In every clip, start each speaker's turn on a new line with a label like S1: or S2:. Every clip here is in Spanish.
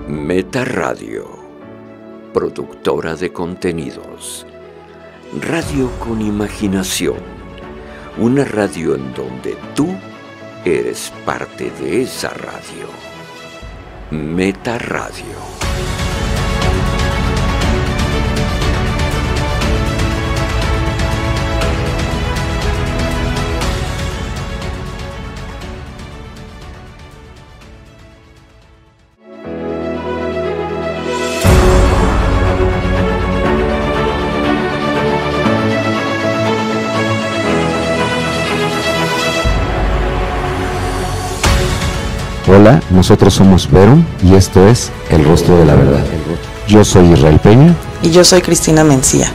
S1: Meta Radio, productora de contenidos. Radio con imaginación. Una radio en donde tú eres parte de esa radio. Meta Radio.
S2: Hola, nosotros somos Verum y esto es El Rostro de la Verdad. Yo soy Israel Peña.
S3: Y yo soy Cristina Mencía.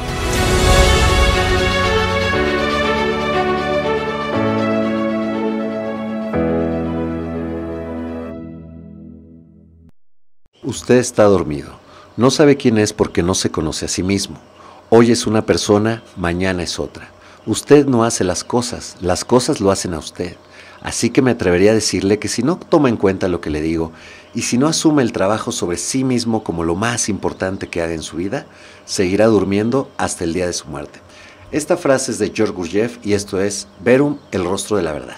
S2: Usted está dormido. No sabe quién es porque no se conoce a sí mismo. Hoy es una persona, mañana es otra. Usted no hace las cosas lo hacen a usted. Así que me atrevería a decirle que si no toma en cuenta lo que le digo y si no asume el trabajo sobre sí mismo como lo más importante que haga en su vida, seguirá durmiendo hasta el día de su muerte. Esta frase es de George Gurdjieff y esto es Verum, el rostro de la verdad.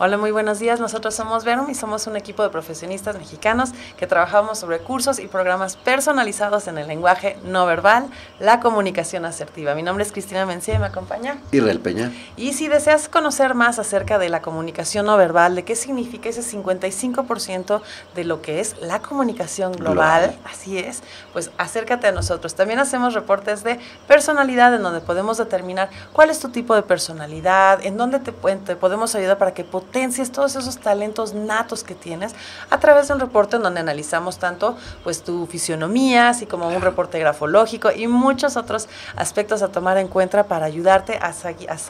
S3: Hola, muy buenos días. Nosotros somos Verum y somos un equipo de profesionistas mexicanos que trabajamos sobre cursos y programas personalizados en el lenguaje no verbal, la comunicación asertiva. Mi nombre es Cristina Mencía y me acompaña
S2: Israel Peña.
S3: Y si deseas conocer más acerca de la comunicación no verbal, de qué significa ese 55% de lo que es la comunicación global, así es, pues acércate a nosotros. También hacemos reportes de personalidad en donde podemos determinar cuál es tu tipo de personalidad, en donde te podemos ayudar para que potencies todos esos talentos natos que tienes a través de un reporte en donde analizamos tanto pues tu fisionomía, así como un reporte grafológico y muchos otros aspectos a tomar en cuenta para ayudarte a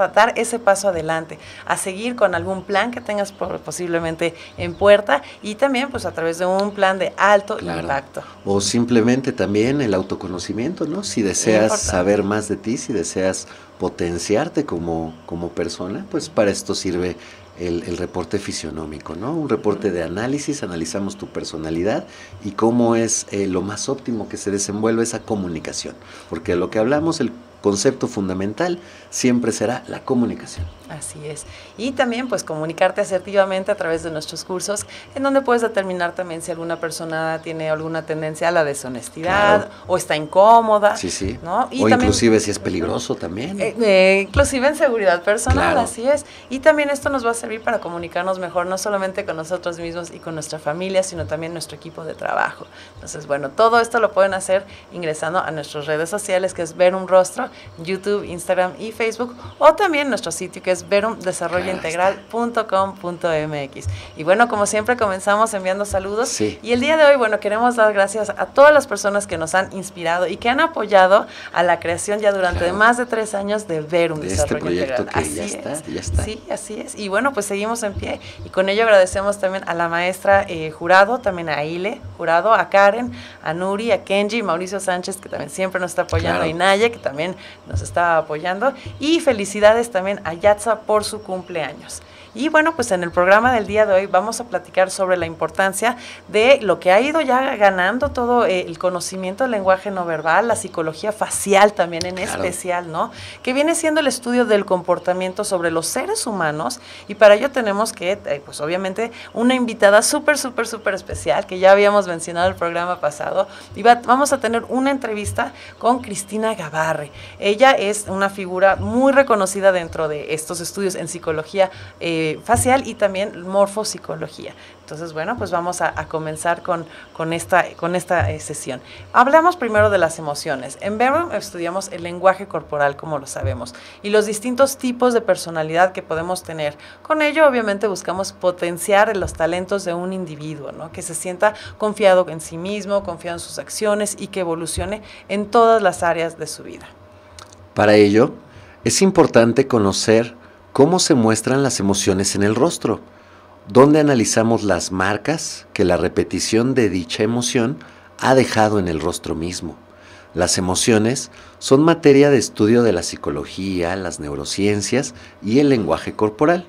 S3: dar ese paso adelante, a seguir con algún plan que tengas posiblemente en puerta y también pues a través de un plan de alto impacto.
S2: O simplemente también el autoconocimiento, ¿no? Si deseas saber más de ti, si deseas potenciarte como persona, pues para esto sirve el reporte fisionómico, ¿no? Un reporte de análisis, analizamos tu personalidad y cómo es lo más óptimo que se desenvuelve esa comunicación, porque lo que hablamos, el concepto fundamental siempre será la comunicación.
S3: Así es. Y también pues comunicarte asertivamente a través de nuestros cursos, en donde puedes determinar también si alguna persona tiene alguna tendencia a la deshonestidad o está incómoda.
S2: Sí.
S3: ¿No? Y
S2: o
S3: también,
S2: inclusive si es peligroso también.
S3: Inclusive en seguridad personal, así es. Y también esto nos va a servir para comunicarnos mejor, no solamente con nosotros mismos y con nuestra familia, sino también nuestro equipo de trabajo. Entonces, bueno, todo esto lo pueden hacer ingresando a nuestras redes sociales, que es Verum Rostro, YouTube, Instagram y Facebook, o también nuestro sitio que es verumdesarrollointegral.com.mx. Y bueno, como siempre comenzamos enviando saludos.
S2: Sí.
S3: Y el día de hoy, bueno, queremos dar gracias a todas las personas que nos han inspirado y que han apoyado a la creación ya durante más de 3 años de Verum
S2: de
S3: Desarrollo
S2: este proyecto
S3: Integral.
S2: Que ya está.
S3: Sí, así es. Y bueno, pues seguimos en pie. Y con ello agradecemos también a la maestra Jurado, también a Ile Jurado, a Karen, a Nuri, a Kenji, Mauricio Sánchez, que también siempre nos está apoyando, y Naye, que también nos está apoyando. Y felicidades también a Yatza por su cumpleaños. Y bueno, pues en el programa del día de hoy vamos a platicar sobre la importancia de lo que ha ido ya ganando todo el conocimiento del lenguaje no verbal, la psicología facial también en especial, ¿no? Que viene siendo el estudio del comportamiento sobre los seres humanos, y para ello tenemos que, pues obviamente, una invitada súper especial que ya habíamos mencionado el programa pasado, y vamos a tener una entrevista con Cristina Gabarre. Ella es una figura muy reconocida dentro de estos estudios en psicología facial y también morfopsicología. Entonces, bueno, pues vamos a comenzar con esta sesión. Hablamos primero de las emociones. En Verum estudiamos el lenguaje corporal, como lo sabemos, y los distintos tipos de personalidad que podemos tener. Con ello, obviamente, buscamos potenciar los talentos de un individuo, ¿no? Que se sienta confiado en sí mismo, confiado en sus acciones y que evolucione en todas las áreas de su vida.
S2: Para ello, es importante conocer cómo se muestran las emociones en el rostro, donde analizamos las marcas que la repetición de dicha emoción ha dejado en el rostro mismo. Las emociones son materia de estudio de la psicología, las neurociencias y el lenguaje corporal.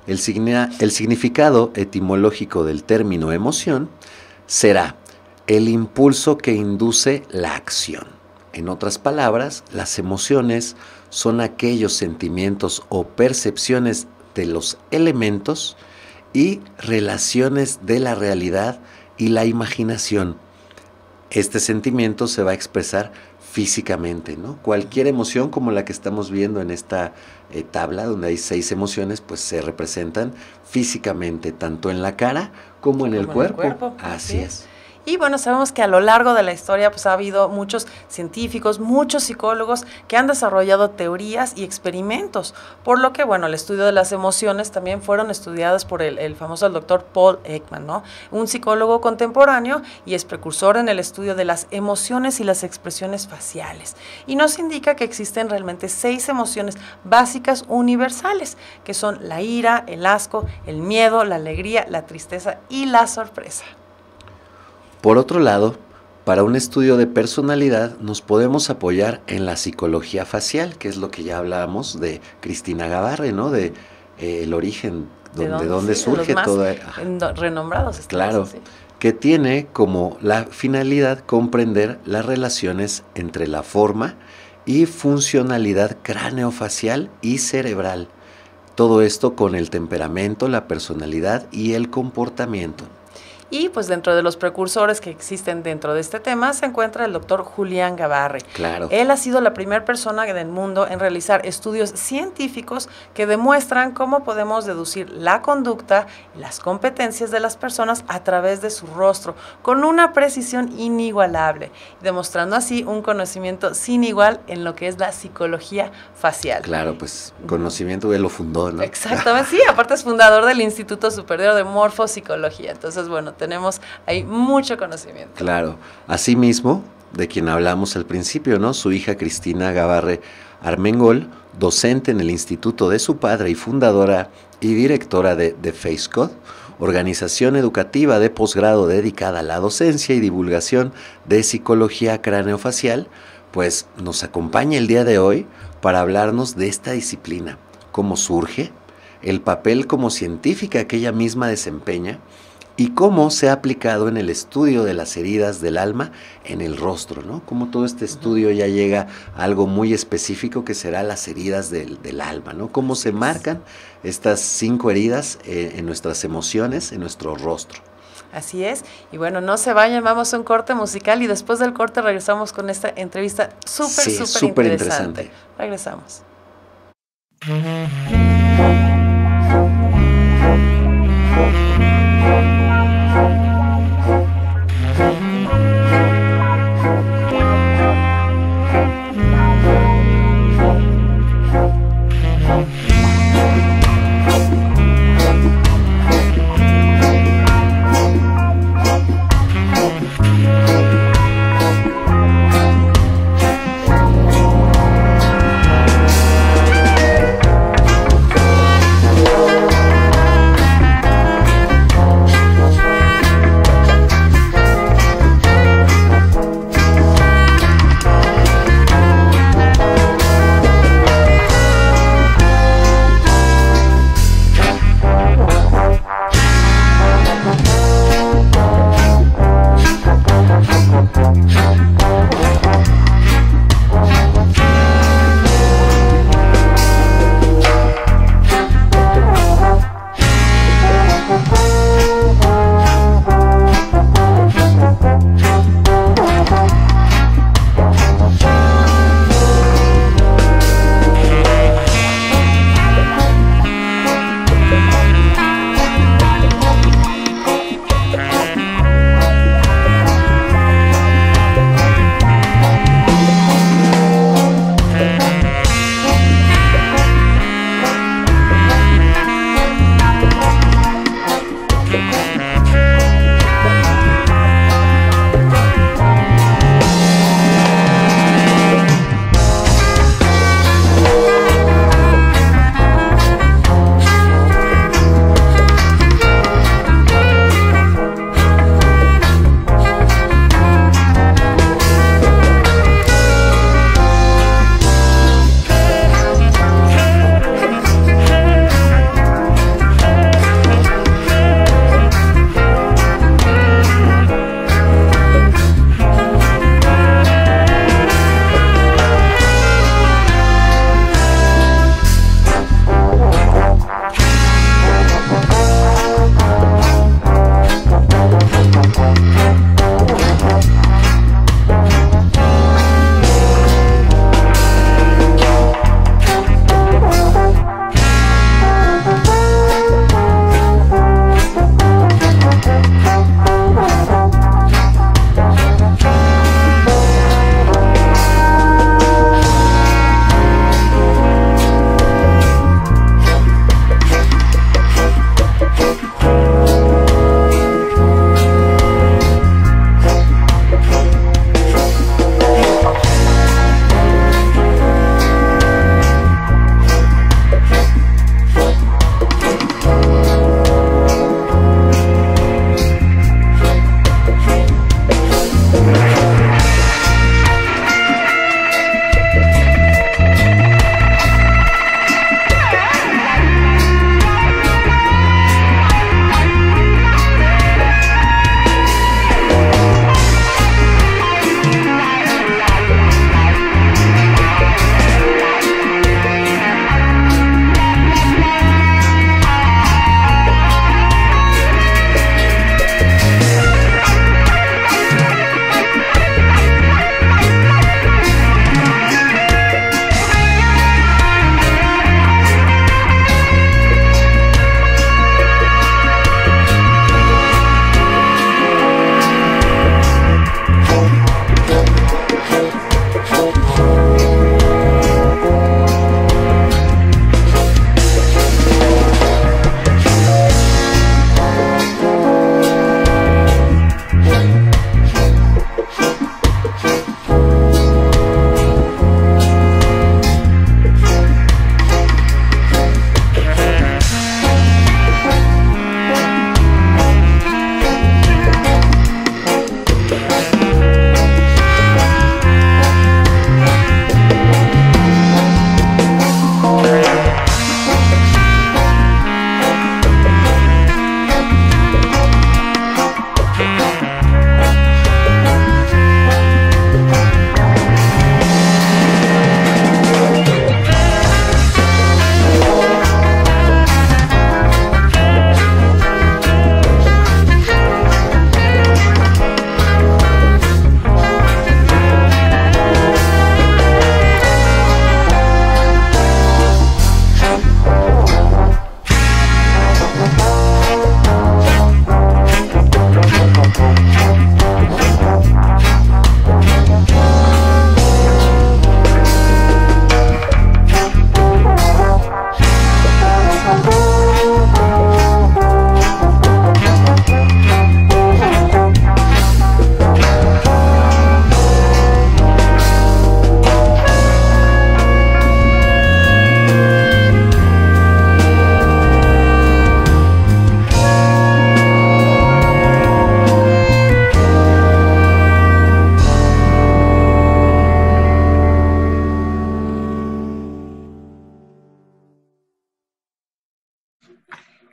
S2: El significado etimológico del término emoción será el impulso que induce la acción. En otras palabras, las emociones son aquellos sentimientos o percepciones de los elementos y relaciones de la realidad y la imaginación. Este sentimiento se va a expresar físicamente, ¿no? Cualquier emoción como la que estamos viendo en esta tabla, donde hay 6 emociones, pues se representan físicamente, tanto en la cara como en el cuerpo. Así es.
S3: Y bueno, sabemos que a lo largo de la historia pues ha habido muchos científicos, muchos psicólogos que han desarrollado teorías y experimentos, por lo que bueno, el estudio de las emociones también fueron estudiadas por el famoso doctor Paul Ekman, ¿no? Un psicólogo contemporáneo y es precursor en el estudio de las emociones y las expresiones faciales. Y nos indica que existen realmente 6 emociones básicas universales, que son la ira, el asco, el miedo, la alegría, la tristeza y la sorpresa.
S2: Por otro lado, para un estudio de personalidad nos podemos apoyar en la psicología facial, que es lo que ya hablábamos de Cristina Gabarre, ¿no? De el origen, de dónde surge toda...
S3: renombrados.
S2: Claro, sí. Que tiene como la finalidad comprender las relaciones entre la forma y funcionalidad craneofacial y cerebral. Todo esto con el temperamento, la personalidad y el comportamiento.
S3: Y pues dentro de los precursores que existen dentro de este tema se encuentra el doctor Julián Gabarre.
S2: Claro.
S3: Él ha sido la primera persona del mundo en realizar estudios científicos que demuestran cómo podemos deducir la conducta y las competencias de las personas a través de su rostro, con una precisión inigualable, demostrando así un conocimiento sin igual en lo que es la psicología facial.
S2: Claro, pues conocimiento él lo fundó, ¿no?
S3: Exactamente, sí, aparte es fundador del Instituto Superior de Morfopsicología, entonces bueno, tenemos ahí mucho conocimiento.
S2: Claro, asimismo, de quien hablamos al principio, ¿no? Su hija Cristina Gabarre Armengol, docente en el instituto de su padre y fundadora y directora de FaceCode, organización educativa de posgrado dedicada a la docencia y divulgación de psicología craneofacial, pues nos acompaña el día de hoy para hablarnos de esta disciplina, cómo surge, el papel como científica que ella misma desempeña, y cómo se ha aplicado en el estudio de las heridas del alma en el rostro, ¿no? Cómo todo este estudio ya llega a algo muy específico que será las heridas del alma, ¿no? Cómo se marcan estas 5 heridas en nuestras emociones, en nuestro rostro.
S3: Así es, y bueno, no se vayan, vamos a un corte musical y después del corte regresamos con esta entrevista súper interesante. Regresamos.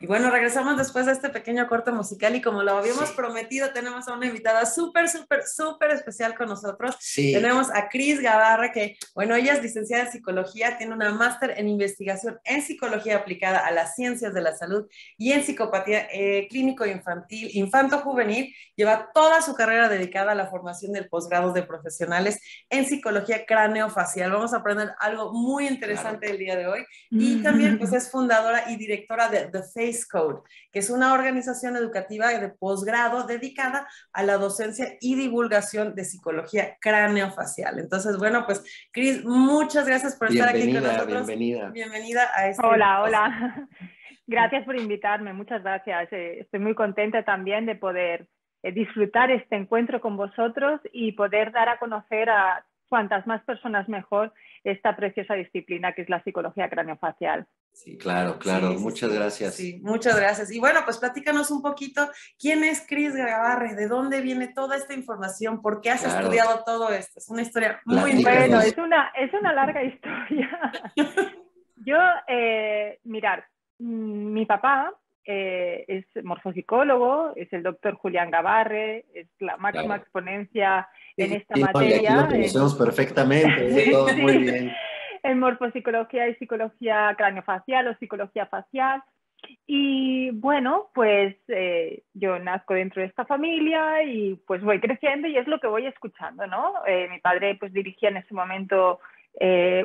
S3: bueno, regresamos después de este pequeño corte musical y como lo habíamos prometido, tenemos a una invitada súper, súper, súper especial con nosotros.
S2: Sí.
S3: Tenemos a Cris Gabarra, que, bueno, ella es licenciada en psicología, tiene una máster en investigación en psicología aplicada a las ciencias de la salud y en psicopatía clínico-infantil, infanto-juvenil. Lleva toda su carrera dedicada a la formación del posgrado de profesionales en psicología cráneo-facial. Vamos a aprender algo muy interesante el día de hoy. Y también pues es fundadora y directora de The Face Code, que es una organización educativa de posgrado dedicada a la docencia y divulgación de psicología cráneo-facial. Entonces, bueno, pues Cris, muchas gracias por estar aquí con nosotros. Bienvenida a este
S4: Hola, hola. Gracias por invitarme, muchas gracias. Estoy muy contenta también de poder disfrutar este encuentro con vosotros y poder dar a conocer a cuantas más personas mejor esta preciosa disciplina que es la psicología craneofacial.
S2: Sí, claro, claro. Muchas gracias.
S3: Sí, muchas gracias. Y bueno, pues platícanos un poquito, ¿quién es Cris Gabarra? ¿De dónde viene toda esta información? ¿Por qué has estudiado todo esto? Es una historia muy interesante.
S4: Bueno, es una larga historia. Yo, mirad, mi papá es morfopsicólogo, es el doctor Julián Gabarre, es la máxima exponencia en esta materia.
S2: Aquí lo conocemos perfectamente, todo muy bien.
S4: En morfopsicología y psicología craneofacial o psicología facial. Y bueno, pues yo nazco dentro de esta familia y pues voy creciendo y es lo que voy escuchando, ¿no? Mi padre pues dirigía en ese momento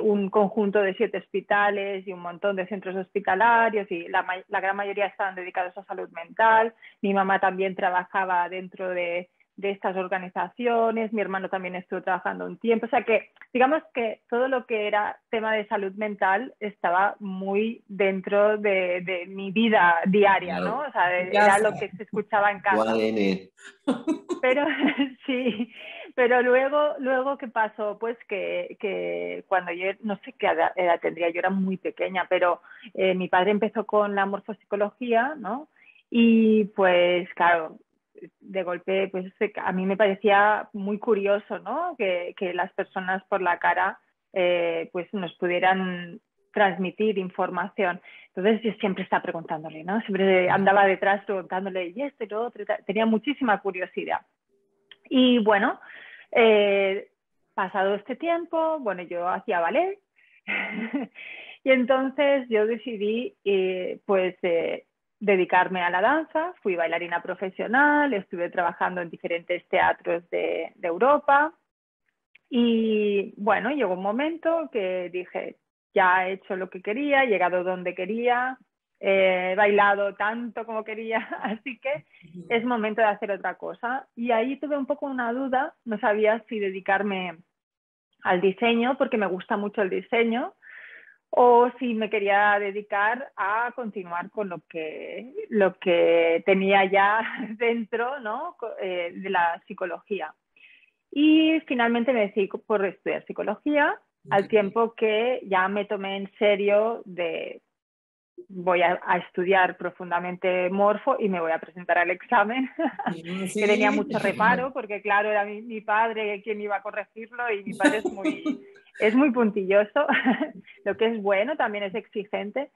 S4: un conjunto de 7 hospitales y un montón de centros hospitalarios y la gran mayoría estaban dedicados a salud mental. Mi mamá también trabajaba dentro de estas organizaciones, mi hermano también estuvo trabajando un tiempo, o sea que digamos que todo lo que era tema de salud mental estaba muy dentro de mi vida diaria, ¿no? O sea, era lo que se escuchaba en casa. Pero sí, pero luego ¿qué pasó? Pues que cuando yo, no sé qué edad tendría, yo era muy pequeña, pero mi padre empezó con la morfopsicología, ¿no? Y pues claro, de golpe, pues a mí me parecía muy curioso, ¿no? Que las personas por la cara pues nos pudieran transmitir información. Entonces yo siempre estaba preguntándole, ¿no? Siempre andaba detrás preguntándole y esto y lo otro, tenía muchísima curiosidad. Y bueno, pasado este tiempo, bueno, yo hacía ballet y entonces yo decidí dedicarme a la danza, fui bailarina profesional, estuve trabajando en diferentes teatros de Europa y bueno, llegó un momento que dije, ya he hecho lo que quería, he llegado donde quería, he bailado tanto como quería, así que es momento de hacer otra cosa. Y ahí tuve un poco una duda, no sabía si dedicarme al diseño, porque me gusta mucho el diseño, o si me quería dedicar a continuar con lo que tenía ya dentro, ¿no? De la psicología. Y finalmente me decidí por estudiar psicología, al tiempo que ya me tomé en serio de voy a estudiar profundamente morfo y me voy a presentar al examen, sí. Que tenía mucho reparo, porque claro, era mi padre quien iba a corregirlo y mi padre es muy puntilloso, lo que es bueno, también es exigente,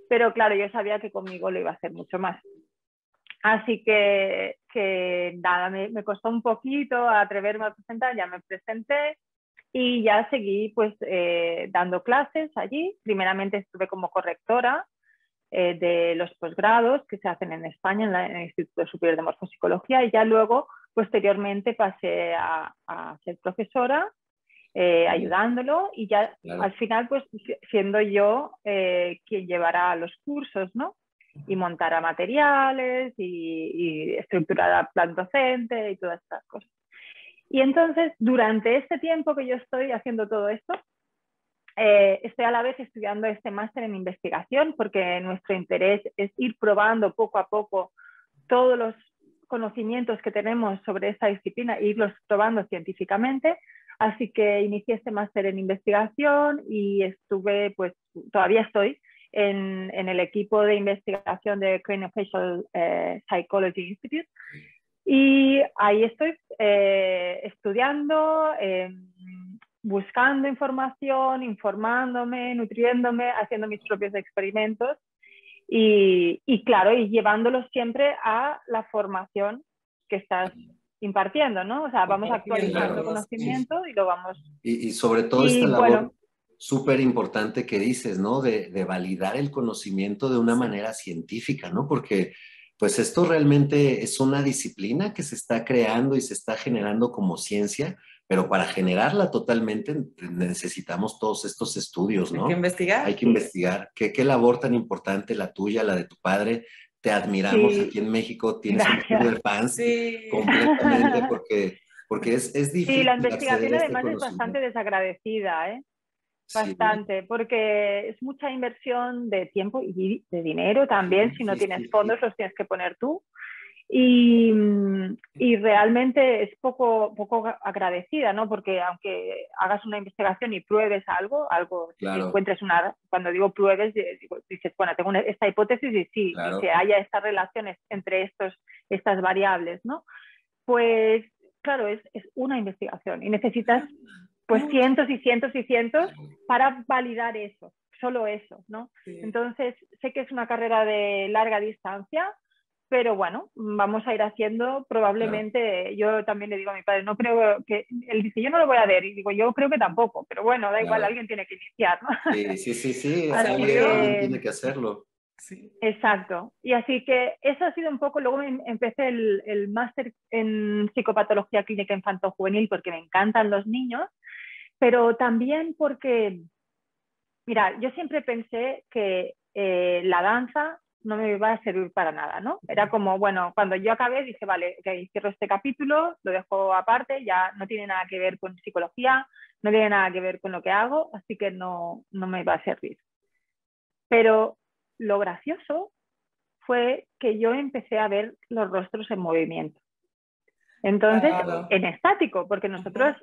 S4: pero claro, yo sabía que conmigo lo iba a hacer mucho más. Así que nada, me costó un poquito atreverme a presentar, ya me presenté y ya seguí pues dando clases allí. Primeramente estuve como correctora de los posgrados que se hacen en España en el Instituto Superior de Morfopsicología y ya luego, posteriormente, pasé a ser profesora ayudándolo y ya al final pues siendo yo quien llevará los cursos, ¿no? Y montará materiales y estructurará plan docente y todas estas cosas. Y entonces, durante este tiempo que yo estoy haciendo todo esto, estoy a la vez estudiando este máster en investigación porque nuestro interés es ir probando poco a poco todos los conocimientos que tenemos sobre esta disciplina e irlos probando científicamente. Así que inicié este máster en investigación y estuve, pues todavía estoy en el equipo de investigación de Craniofacial Psychology Institute y ahí estoy estudiando, buscando información, informándome, nutriéndome, haciendo mis propios experimentos Y claro, y llevándolo siempre a la formación que estás impartiendo, ¿no? O sea, vamos actualizando
S2: Claro,
S4: conocimiento y lo vamos...
S2: y sobre todo esta
S4: Y
S2: labor
S4: bueno,
S2: súper importante que dices, ¿no? De validar el conocimiento de una manera científica, ¿no? Porque pues esto realmente es una disciplina que se está creando y se está generando como ciencia, pero para generarla totalmente necesitamos todos estos estudios, ¿no?
S3: Hay que investigar.
S2: Hay que investigar. ¿Qué labor tan importante la tuya, la de tu padre? Te admiramos
S4: sí,
S2: aquí en México, tienes un club
S4: gracias.
S2: de fans
S3: Sí.
S2: completamente porque es
S4: Sí, la
S2: difícil acceder
S4: investigación
S2: a este
S4: además es bastante
S2: conocimiento.
S4: desagradecida, ¿eh?
S2: Sí,
S4: Bastante, porque es mucha inversión de tiempo y de dinero también. Si no
S2: sí,
S4: tienes
S2: sí,
S4: fondos,
S2: sí.
S4: los tienes que poner tú. Y, y realmente es poco agradecida, ¿no? Porque aunque hagas una investigación y pruebes algo,
S2: Claro,
S4: encuentres una, cuando digo pruebes, dices, bueno, tengo esta hipótesis y sí, y
S2: claro.
S4: que haya estas relaciones entre estas variables, ¿no? Pues claro, es una investigación y necesitas pues cientos y cientos y cientos para validar eso, solo eso, ¿no?
S3: Sí.
S4: Entonces, sé que es una carrera de larga distancia, pero bueno, vamos a ir haciendo probablemente, yo también le digo a mi padre, no creo que, él dice, yo no lo voy a ver, y digo, yo creo que tampoco, pero bueno, da igual,
S2: Claro.
S4: alguien tiene que iniciar, ¿no?
S2: Sí, sí, sí, sí,
S4: Así
S2: alguien
S4: que,
S2: tiene que hacerlo.
S3: Sí.
S4: exacto, y así que eso ha sido un poco, luego empecé el máster en psicopatología clínica infanto-juvenil porque me encantan los niños, pero también porque, mira, yo siempre pensé que la danza no me iba a servir para nada, ¿no? Era como, bueno, cuando yo acabé dije, vale, okay, cierro este capítulo, lo dejo aparte, ya no tiene nada que ver con psicología, no tiene nada que ver con lo que hago, así que no me iba a servir. Pero lo gracioso fue que yo empecé a ver los rostros en movimiento. Entonces,
S3: Claro.
S4: en estático, porque nosotros,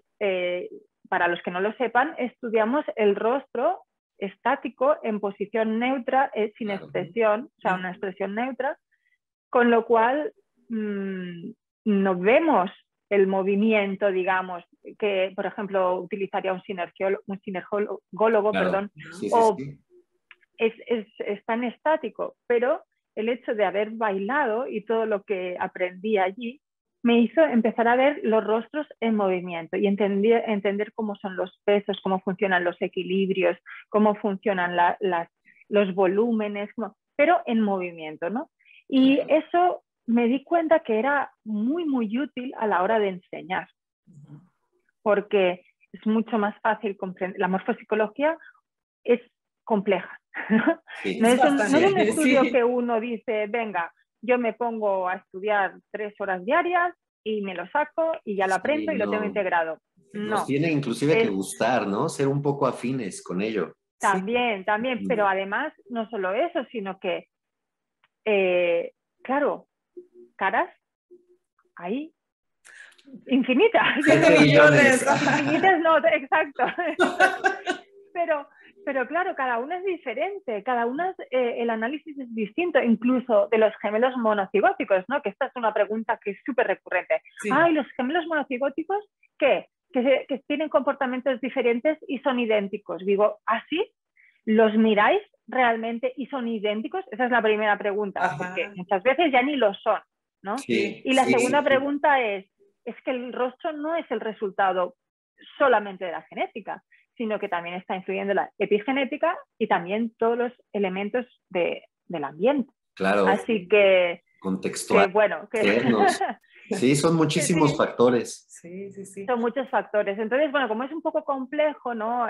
S4: para los que no lo sepan, estudiamos el rostro estático en posición neutra, sin
S2: Claro.
S4: expresión, o sea, una expresión neutra, con lo cual no vemos el movimiento, digamos, que, por ejemplo, utilizaría un sinergólogo,
S2: Claro.
S4: perdón,
S2: Sí, sí,
S4: o
S2: sí.
S4: es tan estático, pero el hecho de haber bailado y todo lo que aprendí allí me hizo empezar a ver los rostros en movimiento y entender cómo son los pesos, cómo funcionan los equilibrios, cómo funcionan los volúmenes, pero en movimiento, ¿no? Y
S2: Claro.
S4: eso me di cuenta que era muy, muy útil a la hora de enseñar, porque es mucho más fácil comprender. La morfopsicología es compleja.
S2: Sí,
S4: No es un
S3: bastante,
S4: estudio
S3: sí.
S4: que uno dice, venga, yo me pongo a estudiar 3 horas diarias y me lo saco y ya lo
S2: sí,
S4: aprendo y lo tengo
S2: no.
S4: integrado.
S2: Nos
S4: No,
S2: tiene inclusive que
S4: es
S2: gustar, ¿no? Ser un poco afines con ello.
S3: Sí.
S4: también, pero además no solo eso, sino que, claro, caras hay infinitas.
S2: 7 billones.
S4: Infinitas no, exacto. Pero claro, cada una es diferente, cada una el análisis es distinto, incluso de los gemelos monocigóticos, ¿no? Que esta es una pregunta que es súper recurrente.
S3: Sí.
S4: Ay, los gemelos monocigóticos, ¿qué? Que tienen comportamientos diferentes y son idénticos. Digo, ¿así? ¿Los miráis realmente y son idénticos? Esa es la primera pregunta,
S3: Ajá.
S4: porque muchas veces ya ni lo son, ¿no?
S2: Sí,
S4: Y la
S2: sí,
S4: segunda
S2: sí, sí.
S4: pregunta es que el rostro no es el resultado solamente de la genética, sino que también está influyendo la epigenética y también todos los elementos del ambiente.
S2: Claro.
S4: Así que
S2: Contextual.
S4: bueno,
S2: Externos. Sí, son
S4: que
S2: muchísimos
S4: sí,
S2: factores.
S3: Sí, sí, sí.
S4: son muchos factores. Entonces, bueno, como es un poco complejo, ¿no?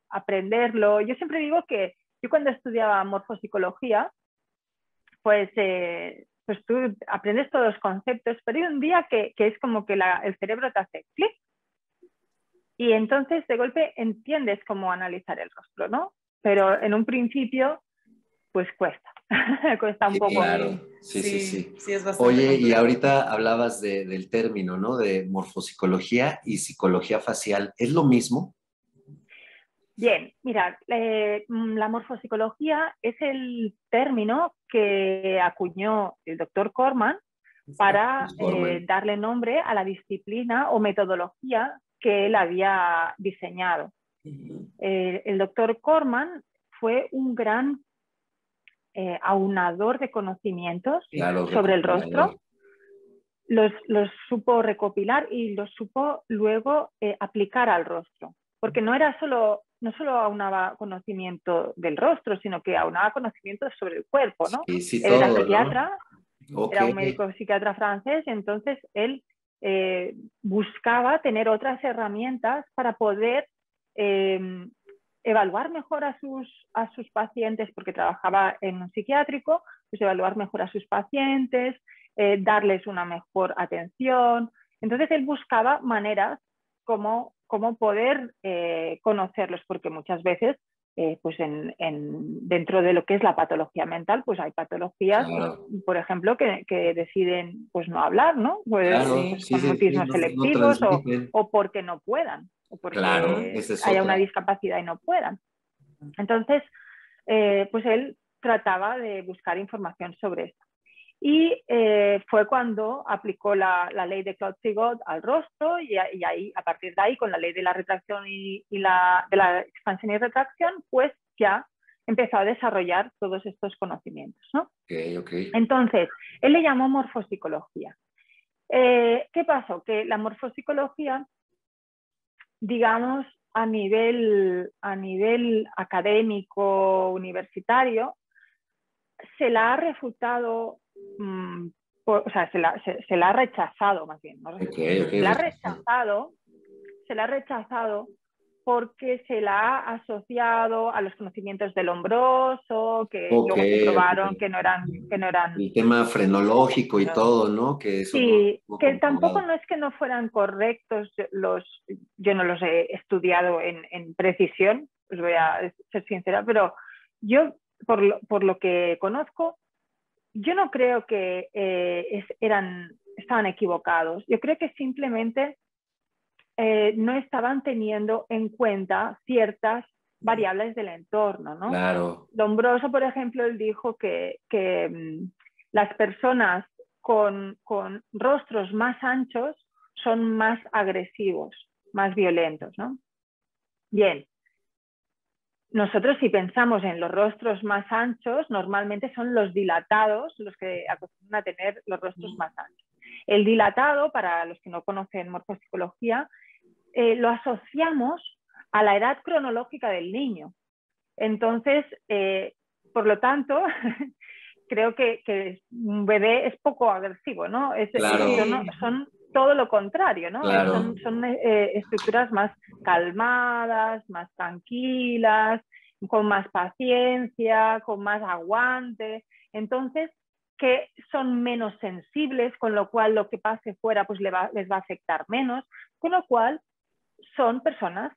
S4: Aprenderlo. Yo siempre digo que yo cuando estudiaba morfopsicología, pues tú aprendes todos los conceptos, pero hay un día que es como que el cerebro te hace clic y entonces de golpe entiendes cómo analizar el rostro, ¿no? Pero en un principio, pues cuesta, cuesta un
S2: Sí,
S4: poco.
S2: claro. Sí, sí, sí.
S3: Sí, es bastante
S2: Oye, y
S3: complejo.
S2: ahorita hablabas del término, ¿no? De morfopsicología y psicología facial. ¿Es lo mismo?
S4: Bien, mira, la morfopsicología es el término que acuñó el doctor Corman para darle nombre a la disciplina o metodología que él había diseñado. El doctor Corman fue un gran aunador de conocimientos
S2: Claro,
S4: sobre el
S2: recopilador.
S4: rostro. Los supo recopilar y los supo luego aplicar al rostro. Porque no solo aunaba conocimiento del rostro, sino que aunaba conocimiento sobre el cuerpo, ¿no?
S2: Sí, sí,
S4: Él era
S2: todo, ¿no?
S4: psiquiatra,
S2: Ok.
S4: era un médico psiquiatra francés, entonces él buscaba tener otras herramientas para poder evaluar mejor a sus pacientes, porque trabajaba en un psiquiátrico, pues evaluar mejor a sus pacientes, darles una mejor atención. Entonces él buscaba maneras como poder conocerlos, porque muchas veces pues dentro de lo que es la patología mental, pues hay patologías,
S2: Claro.
S4: pues, por ejemplo, que deciden pues no hablar, ¿no? Pues,
S2: Claro,
S4: pues
S2: sí,
S4: con
S2: sí, sí,
S4: mutismos
S2: no
S4: selectivos
S2: transmiten.
S4: o porque no puedan, o
S2: Claro,
S4: porque
S2: esa es
S4: haya una
S2: otra.
S4: discapacidad y no puedan. Entonces, pues él trataba de buscar información sobre esto. Y fue cuando aplicó la ley de Claude-Sigot al rostro y ahí, a partir de ahí, con la ley de la retracción de la expansión y retracción, pues ya empezó a desarrollar todos estos conocimientos, ¿no?
S2: Ok.
S4: Entonces, él le llamó morfopsicología. ¿Qué pasó? Que la morfopsicología, digamos, a nivel académico, universitario, se la ha refutado, o sea, se la ha rechazado más bien, ¿no?
S2: Ok, se la ha rechazado porque se la ha asociado a los conocimientos del Lombroso, que Ok,
S4: luego comprobaron
S2: ok.
S4: que no eran
S2: El tema frenológico y todo, ¿no? Que eso no
S4: sí,
S2: estuvo
S4: que tampoco
S2: comprobado.
S4: no es que no fueran correctos, yo no los he estudiado en precisión, os voy a ser sincera, pero yo, por lo que conozco, yo no creo que estaban equivocados. Yo creo que simplemente no estaban teniendo en cuenta ciertas variables del entorno, ¿no?
S2: Claro,
S4: Lombroso, por ejemplo, él dijo que las personas con rostros más anchos son más agresivos, más violentos, ¿no? Bien, nosotros si pensamos en los rostros más anchos, normalmente son los dilatados los que acostumbran a tener los rostros más anchos. El dilatado, para los que no conocen morfopsicología, lo asociamos a la edad cronológica del niño. Entonces, por lo tanto, creo que un bebé es poco agresivo, ¿no?
S2: claro,
S4: Son todo lo contrario, ¿no?
S2: claro.
S4: Son estructuras más calmadas, más tranquilas, con más paciencia, con más aguante. Entonces, que son menos sensibles, con lo cual lo que pase fuera pues les va a afectar menos, con lo cual son personas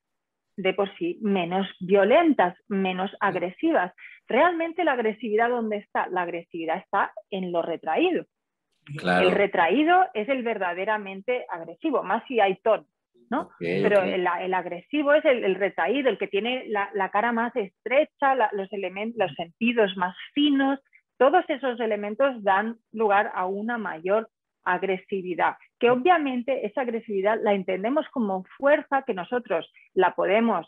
S4: de por sí menos violentas, menos agresivas. Realmente la agresividad, ¿dónde está? La agresividad está en lo retraído. El
S2: Claro.
S4: retraído es el verdaderamente agresivo, más si hay tono, ¿no? Pero el agresivo es el retraído, el que tiene la cara más estrecha, los sentidos más finos. Todos esos elementos dan lugar a una mayor agresividad, que obviamente esa agresividad la entendemos como fuerza que nosotros la podemos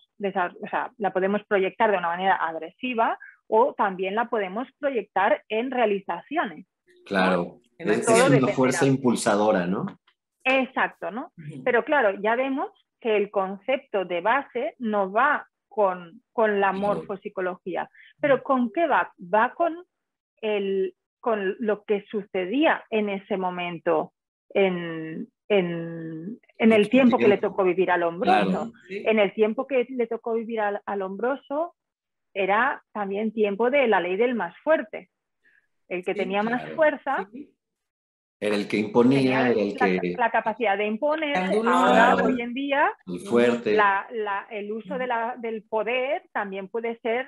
S4: proyectar de una manera agresiva o también la podemos proyectar en realizaciones.
S2: Claro,
S4: ¿no?
S2: es
S4: Todo
S2: una
S4: dependerá.
S2: fuerza impulsadora, ¿no?
S4: Exacto, ¿no? Pero claro, ya vemos que el concepto de base no va con la morfopsicología. ¿Pero con qué va? Va con lo que sucedía en ese momento, en el tiempo que le tocó vivir al Lombroso.
S2: Claro.
S4: En el tiempo que le tocó vivir al Lombroso era también tiempo de la ley del más fuerte. El que tenía más fuerza
S2: era el que imponía,
S4: tenía
S2: era el que...
S4: la capacidad de imponerse.
S2: Claro,
S4: Ahora, hoy en día,
S2: el fuerte.
S4: el uso del poder también puede ser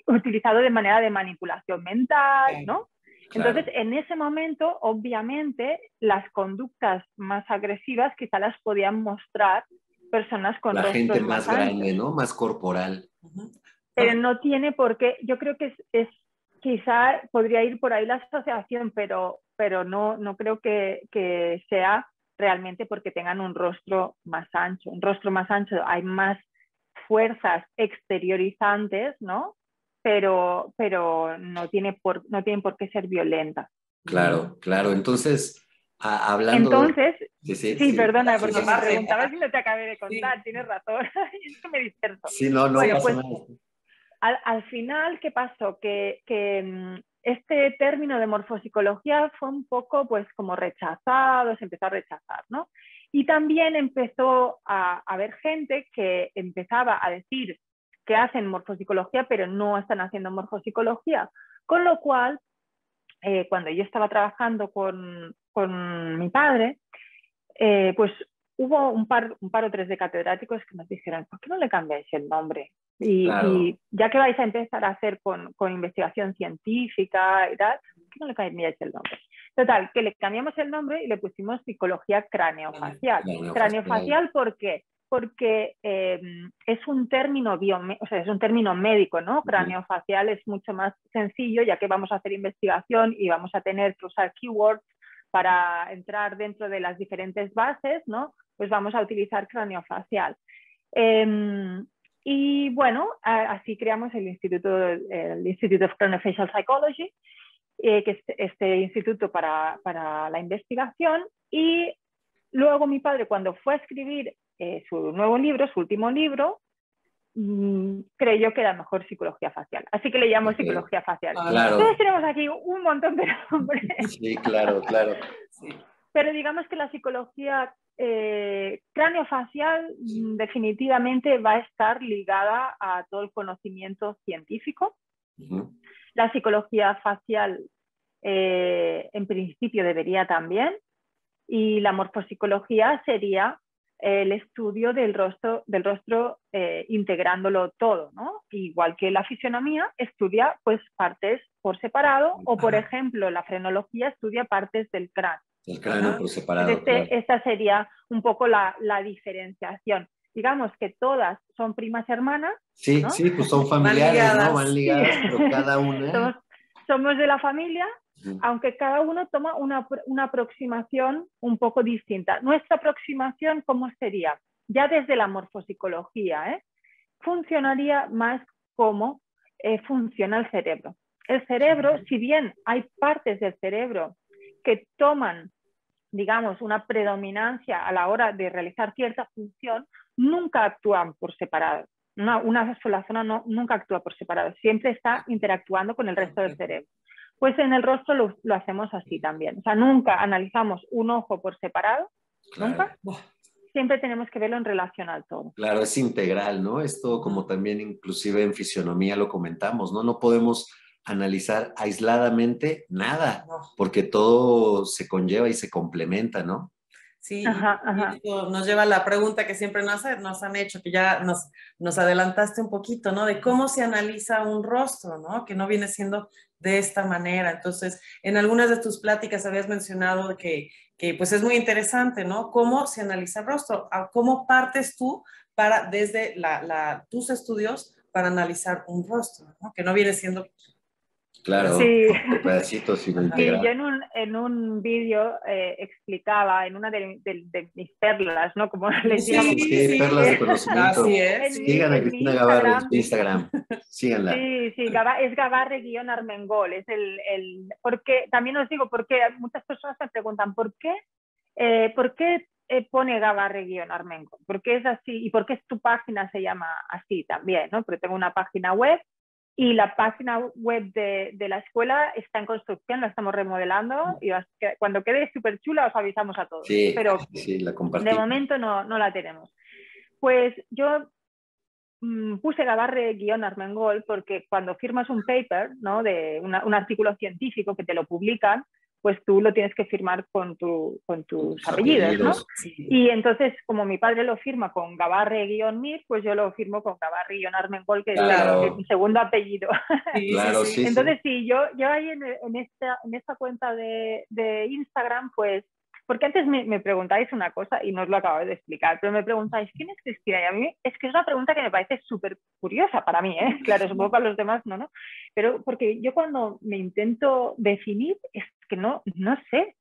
S4: utilizado de manera de manipulación mental, ¿no?
S2: Claro.
S4: Entonces, en ese momento, obviamente, las conductas más agresivas quizá las podían mostrar personas con
S2: la
S4: rostros
S2: gente más grande,
S4: anchos.
S2: ¿no? Más corporal.
S4: Pero no tiene por qué, yo creo que quizá podría ir por ahí la asociación, pero no creo que sea realmente porque tengan un rostro más ancho. Un rostro más ancho, hay más fuerzas exteriorizantes, ¿no? pero no tienen por qué ser violentas.
S2: Claro, claro. Entonces, hablando...
S4: Entonces,
S2: Sí,
S4: perdona, porque me
S3: Margen.
S4: preguntabas si no te acabé de contar, tienes razón, es que me disperso.
S2: Sí, no
S4: Bueno,
S2: pasa
S4: pues,
S2: nada.
S4: al final, ¿qué pasó? Que este término de morfopsicología fue un poco pues como rechazado, se empezó a rechazar, ¿no? Y también empezó a haber gente que empezaba a decir que hacen morfopsicología, pero no están haciendo morfopsicología. Con lo cual, cuando yo estaba trabajando con mi padre, pues hubo un par o tres de catedráticos que nos dijeron, ¿por qué no le cambiáis el nombre? Y ya que vais a empezar a hacer con investigación científica y tal, ¿por qué no le cambiáis el nombre? Total, que le cambiamos el nombre y le pusimos psicología craneofacial. Craneofacial, ¿por qué? Porque es un término es un término médico, ¿no? Craneofacial es mucho más sencillo, ya que vamos a hacer investigación y vamos a tener que usar keywords para entrar dentro de las diferentes bases, ¿no? Pues vamos a utilizar craneofacial. Y bueno, así creamos el Institute of Craniofacial Psychology, que es este instituto para la investigación. Y luego mi padre, cuando fue a escribir su nuevo libro, su último libro, creyó que era mejor psicología facial. Así que le llamo psicología facial.
S2: Claro.
S4: Entonces tenemos aquí un montón de nombres.
S2: Sí, claro.
S3: Sí.
S4: Pero digamos que la psicología craneofacial definitivamente va a estar ligada a todo el conocimiento científico. La psicología facial en principio debería también, y la morfopsicología sería el estudio del rostro integrándolo todo, ¿no? Igual que la fisionomía estudia pues partes por separado, o por ejemplo la frenología estudia partes del cráneo.
S2: El cráneo por separado.
S4: Esta sería un poco la diferenciación. Digamos que todas son primas hermanas.
S2: Sí,
S4: ¿no?
S2: sí, pues son familiares, ¿no? Van ligadas, pero cada una...
S4: Somos de la familia, aunque cada uno toma una aproximación un poco distinta. Nuestra aproximación, ¿cómo sería? Ya desde la morfopsicología, funcionaría más como funciona el cerebro. El cerebro, si bien hay partes del cerebro que toman, digamos, una predominancia a la hora de realizar cierta función, nunca actúan por separado. Una sola zona nunca actúa por separado, siempre está interactuando con el resto del cerebro. Pues en el rostro lo hacemos así también. O sea, nunca analizamos un ojo por separado, nunca. Siempre tenemos que verlo en relación al todo.
S2: Claro, es integral, ¿no? Esto como también inclusive en fisionomía lo comentamos, ¿no? No podemos analizar aisladamente nada, porque todo se conlleva y se complementa, ¿no?
S3: Sí, y esto nos lleva a la pregunta que siempre nos han hecho, que ya nos adelantaste un poquito, ¿no? De cómo se analiza un rostro, ¿no? Que no viene siendo de esta manera. Entonces, en algunas de tus pláticas habías mencionado que pues es muy interesante, ¿no? Cómo se analiza el rostro, cómo partes tú desde tus estudios para analizar un rostro, ¿no? Que no viene siendo...
S2: Claro,
S4: sí.
S2: por pedacitos, sino integral.
S4: Sí, yo en un vídeo explicaba, en una de mis perlas, ¿no? Como les llamo.
S2: Sí, perlas de conocimiento.
S3: Así es.
S2: Sigan a Cristina Gavarre en su Instagram. Síganla.
S4: Sí, es Gavarre-Armengol. Porque, también os digo, porque muchas personas me preguntan, ¿por qué pone Gavarre-Armengol? ¿Por qué es así? ¿Y por qué tu página se llama así también? ¿no? Porque tengo una página web. Y la página web de la escuela está en construcción, la estamos remodelando, y cuando quede súper chula os avisamos a todos.
S2: Sí,
S4: pero
S2: la compartimos.
S4: De momento no la tenemos. Pues yo puse Gavarre-Armengol porque cuando firmas un paper, ¿no? de un artículo científico que te lo publican, pues tú lo tienes que firmar con tus apellidos, ¿no?
S3: Sí.
S4: Y entonces, como mi padre lo firma con Gavarre-Mir, pues yo lo firmo con Gavarre-Armengol, que es mi segundo apellido.
S3: Sí.
S4: Entonces, sí, yo ahí en esta cuenta de Instagram, pues, porque antes me preguntáis una cosa y no os lo acabo de explicar, pero me preguntáis, ¿quién es Cristina? Y a mí es que es una pregunta que me parece súper curiosa para mí, ¿eh? Claro, supongo para los demás no. Pero porque yo cuando me intento definir es que no sé.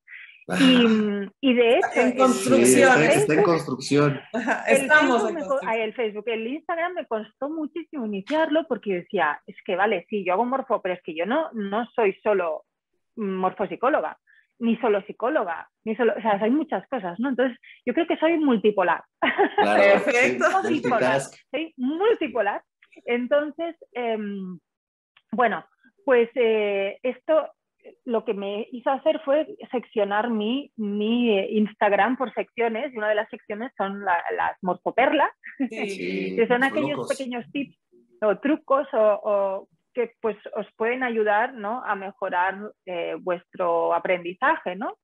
S4: Y de hecho,
S5: en construcción.
S2: Sí, está en construcción.
S5: Estamos en construcción.
S4: El Facebook, el Instagram me costó muchísimo iniciarlo porque decía, es que vale, sí, yo hago morfo, pero es que yo no soy solo morfopsicóloga, ni solo psicóloga, ni solo, o sea, hay muchas cosas, ¿no? Entonces, yo creo que soy multipolar.
S2: Claro,
S5: Perfecto.
S2: Sí,
S4: soy multipolar. Entonces, bueno, pues esto lo que me hizo hacer fue seccionar mi Instagram por secciones, y una de las secciones son las morfoperlas,
S5: Sí.
S4: que son aquellos pequeños tips o trucos o que pues os pueden ayudar, ¿no?, a mejorar vuestro aprendizaje, ¿no?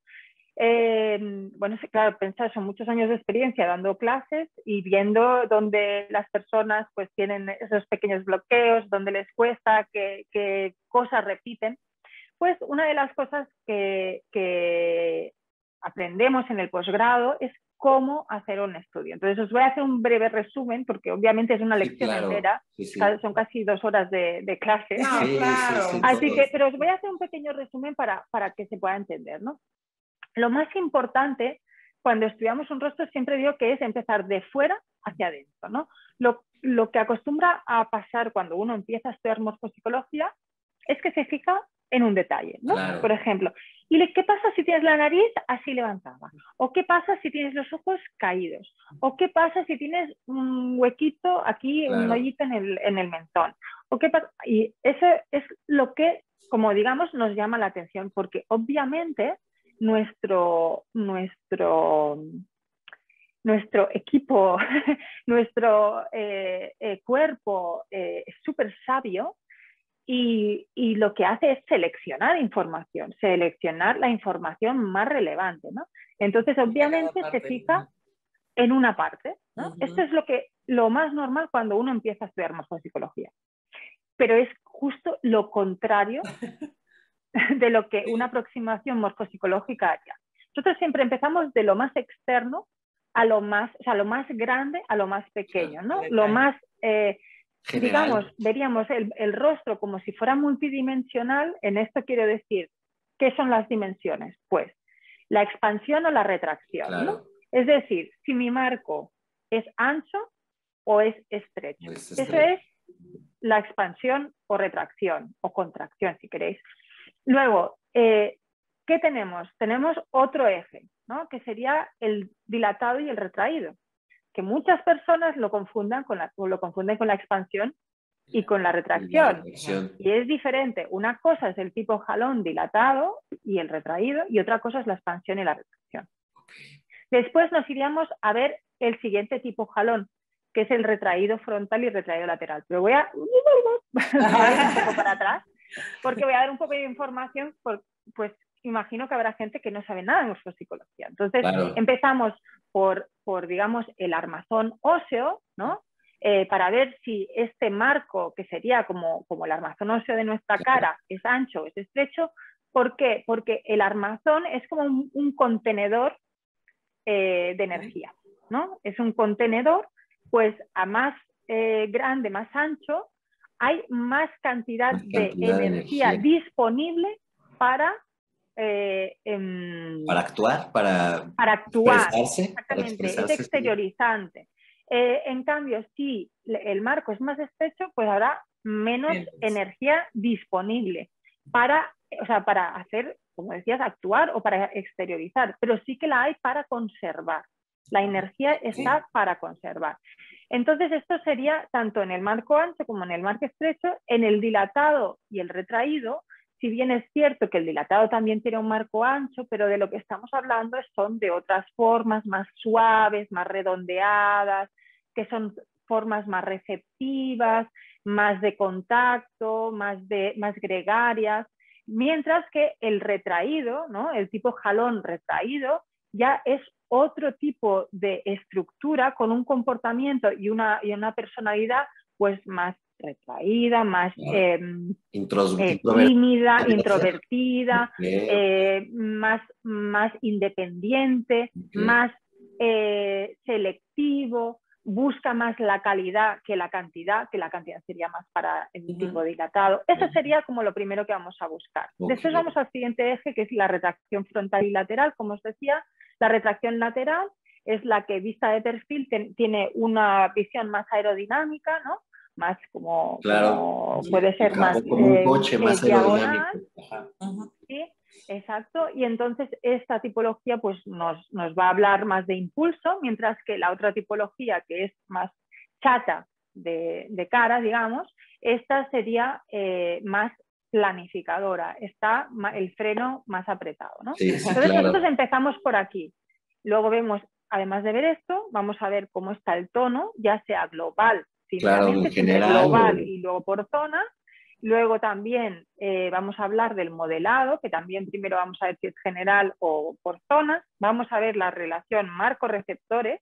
S4: Bueno, claro, pensar, son muchos años de experiencia dando clases y viendo dónde las personas pues tienen esos pequeños bloqueos, dónde les cuesta, qué cosas repiten. Pues una de las cosas que aprendemos en el posgrado es cómo hacer un estudio. Entonces os voy a hacer un breve resumen porque obviamente es una lección entera, son casi 2 horas de clase.
S5: No, claro.
S4: Así que, pero os voy a hacer un pequeño resumen para que se pueda entender, ¿no? Lo más importante cuando estudiamos un rostro siempre digo que es empezar de fuera hacia adentro, ¿no? Lo que acostumbra a pasar cuando uno empieza a estudiar morfopsicología es que se fija en un detalle, ¿no?
S2: Claro.
S4: Por ejemplo, ¿y qué pasa si tienes la nariz así levantada? ¿O qué pasa si tienes los ojos caídos? ¿O qué pasa si tienes un huequito aquí, claro, un hoyito en el mentón? ¿O qué pasa? Y eso es lo que, como digamos, nos llama la atención, porque obviamente nuestro equipo, nuestro cuerpo es súper sabio. Y lo que hace es seleccionar la información más relevante, ¿no? Entonces, obviamente, se fija en una parte, ¿no? Esto es lo más normal cuando uno empieza a estudiar morfopsicología. Pero es justo lo contrario de lo que una aproximación morfopsicológica haría. Nosotros siempre empezamos de lo más externo a lo más, o sea, lo más grande a lo más pequeño, ¿no? Lo más... digamos, veríamos el rostro como si fuera multidimensional. En esto quiero decir, ¿qué son las dimensiones? Pues la expansión o la retracción, claro, ¿no? Es decir, si mi marco es ancho o es estrecho. Eso es la expansión o retracción o contracción, si queréis. Luego, ¿qué tenemos? Tenemos otro eje, ¿no?, que sería el dilatado y el retraído, que muchas personas lo confunden con la expansión y con la retracción. Y es diferente. Una cosa es el tipo jalón dilatado y el retraído, y otra cosa es la expansión y la retracción. Después nos iríamos a ver el siguiente tipo jalón, que es el retraído frontal y retraído lateral. Pero voy a ir un poco para atrás, porque voy a dar un poco de información, pues imagino que habrá gente que no sabe nada de morfopsicología. Entonces, claro, empezamos por, digamos, el armazón óseo, ¿no? Para ver si este marco, que sería como el armazón óseo de nuestra cara, es ancho o es estrecho. ¿Por qué? Porque el armazón es como un contenedor de energía, ¿no? Es un contenedor, pues a más grande, más ancho, hay más cantidad de energía disponible para
S2: actuar, para
S4: expresarse. Exactamente, es exteriorizante. En cambio, si el marco es más estrecho, pues habrá menos energía disponible para hacer, como decías, actuar o para exteriorizar, pero sí que la hay para conservar. La energía está para conservar. Entonces, esto sería tanto en el marco ancho como en el marco estrecho. En el dilatado y el retraído, si bien es cierto que el dilatado también tiene un marco ancho, pero de lo que estamos hablando son de otras formas más suaves, más redondeadas, que son formas más receptivas, más de contacto, más gregarias, mientras que el retraído, ¿no?, el tipo jalón retraído, ya es otro tipo de estructura con un comportamiento y una personalidad pues más retraída, más tímida, introvertida, más independiente, más selectivo, busca más la calidad que la cantidad sería más para el tipo dilatado. Eso sería como lo primero que vamos a buscar. Después vamos al siguiente eje, que es la retracción frontal y lateral. Como os decía, la retracción lateral es la que vista de perfil tiene una visión más aerodinámica, ¿no? Más como, puede ser más
S2: como un coche más
S4: diagonal.
S2: aerodinámico.
S4: Sí, exacto. Y entonces esta tipología pues nos va a hablar más de impulso, mientras que la otra tipología, que es más chata de cara, digamos, esta sería más planificadora, está el freno más apretado, ¿no?
S2: Sí,
S4: entonces nosotros empezamos por aquí. Luego vemos, además de ver esto, vamos a ver cómo está el tono, ya sea global,
S2: en general,
S4: global y luego por zona. Luego también vamos a hablar del modelado, que también primero vamos a ver si es general o por zonas. Vamos a ver la relación marco-receptores.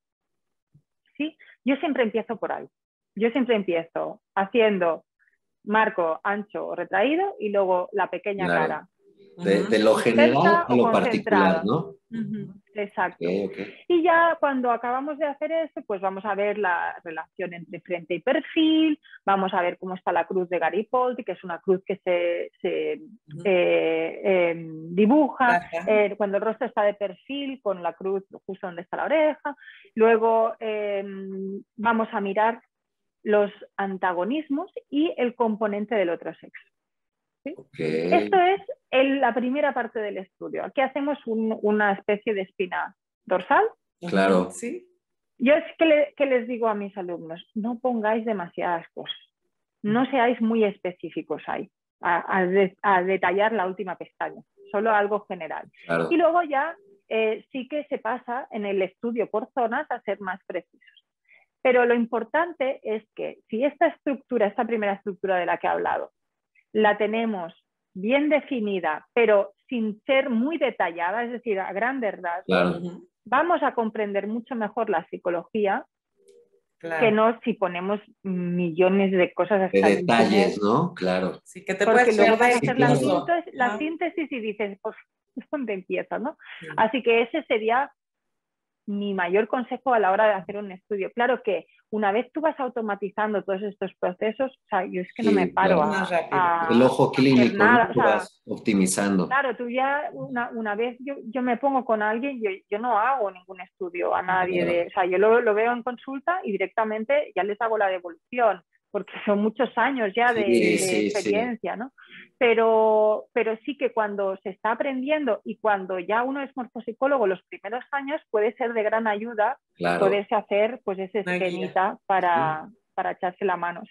S4: ¿Sí? Yo siempre empiezo por ahí. Yo siempre empiezo haciendo marco ancho o retraído y luego la pequeña cara.
S2: De lo general a lo particular, ¿no?
S4: Exacto. Y ya cuando acabamos de hacer eso, pues vamos a ver la relación entre frente y perfil, vamos a ver cómo está la cruz de Garibaldi, que es una cruz que se dibuja cuando el rostro está de perfil, con la cruz justo donde está la oreja. Luego vamos a mirar los antagonismos y el componente del otro sexo. ¿Sí? Esto es la primera parte del estudio. Aquí hacemos una especie de espina dorsal.
S2: Claro.
S5: ¿Sí?
S4: Yo es que les digo a mis alumnos, no pongáis demasiadas cosas, no seáis muy específicos ahí, a detallar la última pestaña, solo algo general.
S2: Claro.
S4: Y luego ya sí que se pasa en el estudio por zonas a ser más precisos. Pero lo importante es que si esta primera estructura de la que he hablado, la tenemos bien definida, pero sin ser muy detallada, es decir, a grandes rasgos, vamos a comprender mucho mejor la psicología que no si ponemos millones de cosas.
S2: De detalles, ¿no? Claro.
S5: Sí, que te
S4: porque
S5: puedes
S4: luego vas a
S5: perder
S4: hacer la síntesis y dices, pues, ¿dónde empieza, no? Así que ese sería mi mayor consejo a la hora de hacer un estudio. Claro que una vez tú vas automatizando todos estos procesos, o sea, yo es que no me paro a
S2: el ojo clínico,
S4: nada,
S2: ¿no? Vas optimizando.
S4: Claro, tú ya una vez yo me pongo con alguien, yo no hago ningún estudio a nadie, o sea, yo lo veo en consulta y directamente ya les hago la devolución, porque son muchos años ya de experiencia, ¿no? Pero sí que cuando se está aprendiendo y cuando ya uno es morfopsicólogo, los primeros años puede ser de gran ayuda poderse hacer pues ese esquemita para echarse la mano.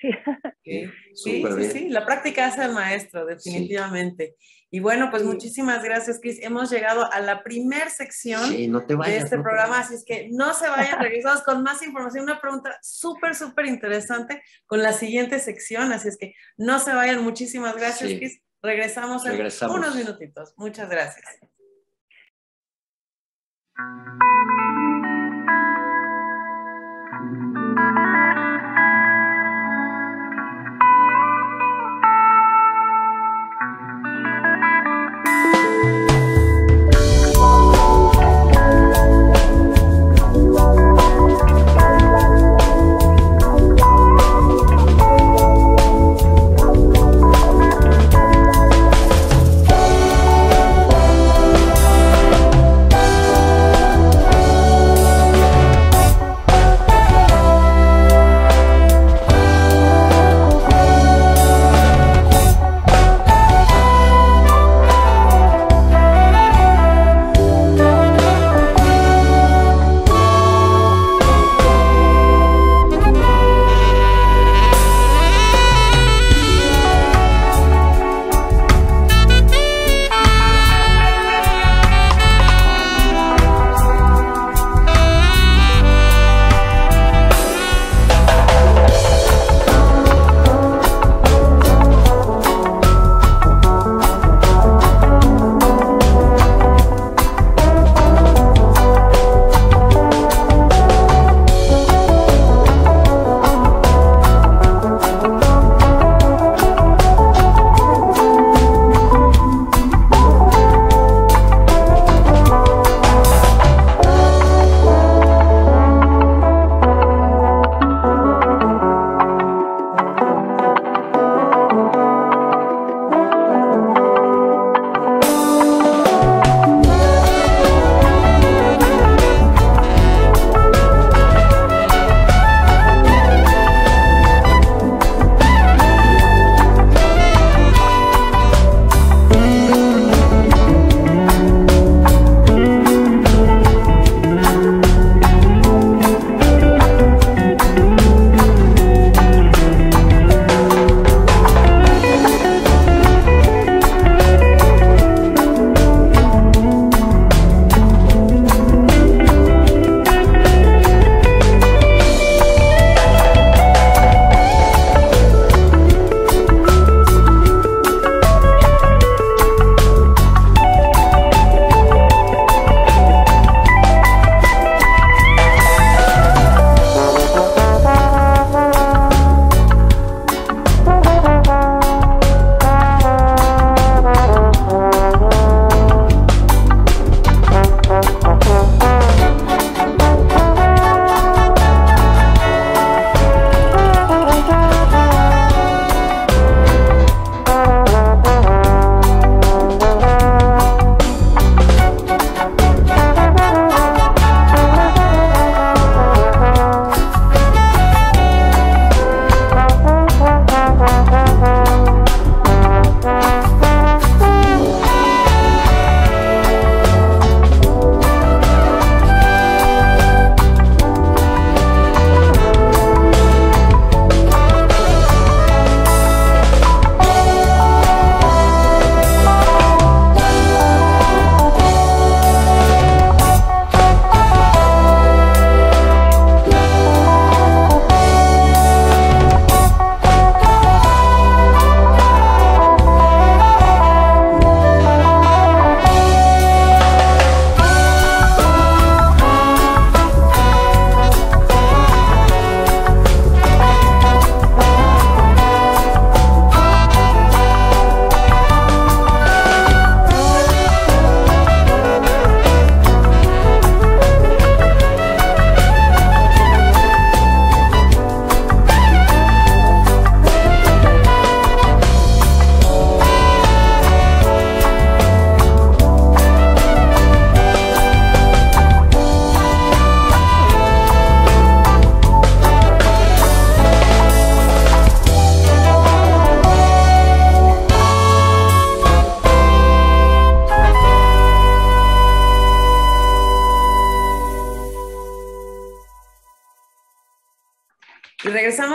S5: Sí, la práctica hace al maestro, definitivamente. Y bueno, pues muchísimas gracias, Cris. Hemos llegado a la primer sección de este programa, así es que no se vayan, regresamos con más información, una pregunta súper interesante con la siguiente sección, así es que no se vayan. Muchísimas gracias, Cris. Regresamos en unos minutitos. Muchas gracias.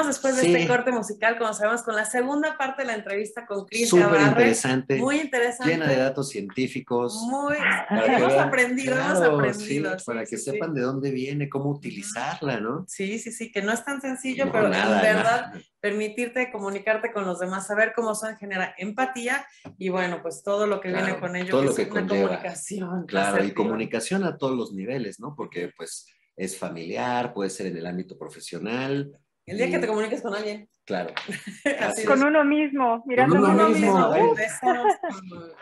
S5: regresamos después de este corte musical, como sabemos, con la segunda parte de la entrevista con Cris.
S2: Súper interesante.
S5: Muy interesante.
S2: Llena de datos científicos.
S5: Hemos aprendido,
S2: sí, para que sepan de dónde viene, cómo utilizarla, ¿no?
S5: Sí, que no es tan sencillo, pero en verdad permitirte comunicarte con los demás, saber cómo son, genera empatía y bueno, pues todo lo que viene con ello,
S2: todo
S5: que
S2: lo que
S5: es una
S2: conlleva.
S5: Comunicación.
S2: Claro,
S5: asertiva.
S2: Y comunicación a todos los niveles, ¿no? Porque pues es familiar, puede ser en el ámbito profesional.
S5: El día que te comuniques con alguien.
S2: Claro.
S4: Con uno mismo, mirando
S2: con uno mismo.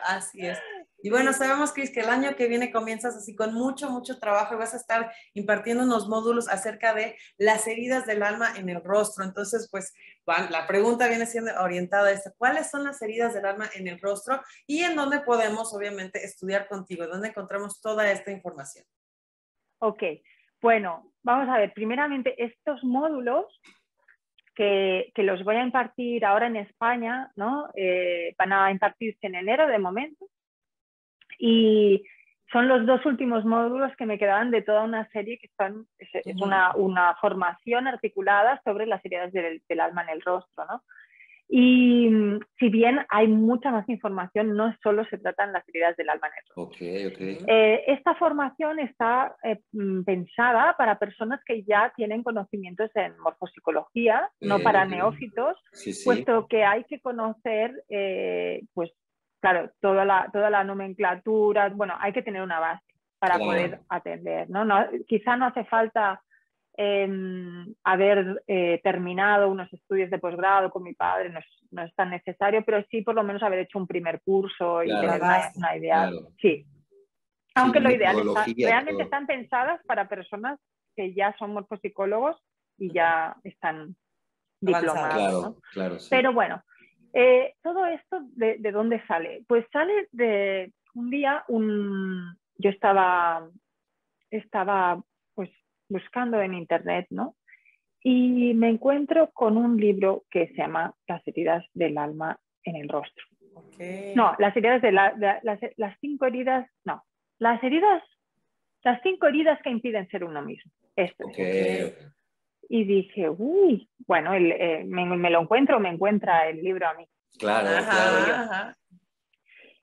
S5: Así es. Y bueno, sabemos, Cris, que el año que viene comienzas así con mucho trabajo y vas a estar impartiendo unos módulos acerca de las heridas del alma en el rostro. Entonces, pues, la pregunta viene siendo orientada a esto. ¿Cuáles son las heridas del alma en el rostro? Y en dónde podemos, obviamente, estudiar contigo. ¿Dónde encontramos toda esta información?
S4: Ok, bueno, vamos a ver. Primeramente, estos módulos que los voy a impartir ahora en España, ¿no? Van a impartirse en enero de momento. Y son los 2 últimos módulos que me quedaban de toda una serie que es una formación articulada sobre las heridas del alma en el rostro, ¿no? Y si bien hay mucha más información, no solo se tratan las heridas del alma en el rostro. Esta formación está pensada para personas que ya tienen conocimientos en morfopsicología, no para neófitos, puesto que hay que conocer, pues, claro, toda la nomenclatura, bueno, hay que tener una base para poder atender, ¿no? Quizá no hace falta haber terminado unos estudios de posgrado con mi padre, no es tan necesario, pero sí por lo menos haber hecho un primer curso y tener una idea. Sí. Aunque lo ideal realmente están pensadas para personas que ya son morfopsicólogos y ya están diplomados, ¿no?
S2: Claro, sí.
S4: Pero bueno, todo esto, ¿de dónde sale? Pues sale de un día, yo estaba pues buscando en internet, ¿no? Y me encuentro con un libro que se llama Las heridas del alma en el rostro. No, las heridas las 5 heridas, no. Las 5 heridas que impiden ser uno mismo. Esto es. Y dije, uy, bueno, me lo encuentro, me encuentra el libro a mí.
S2: Claro.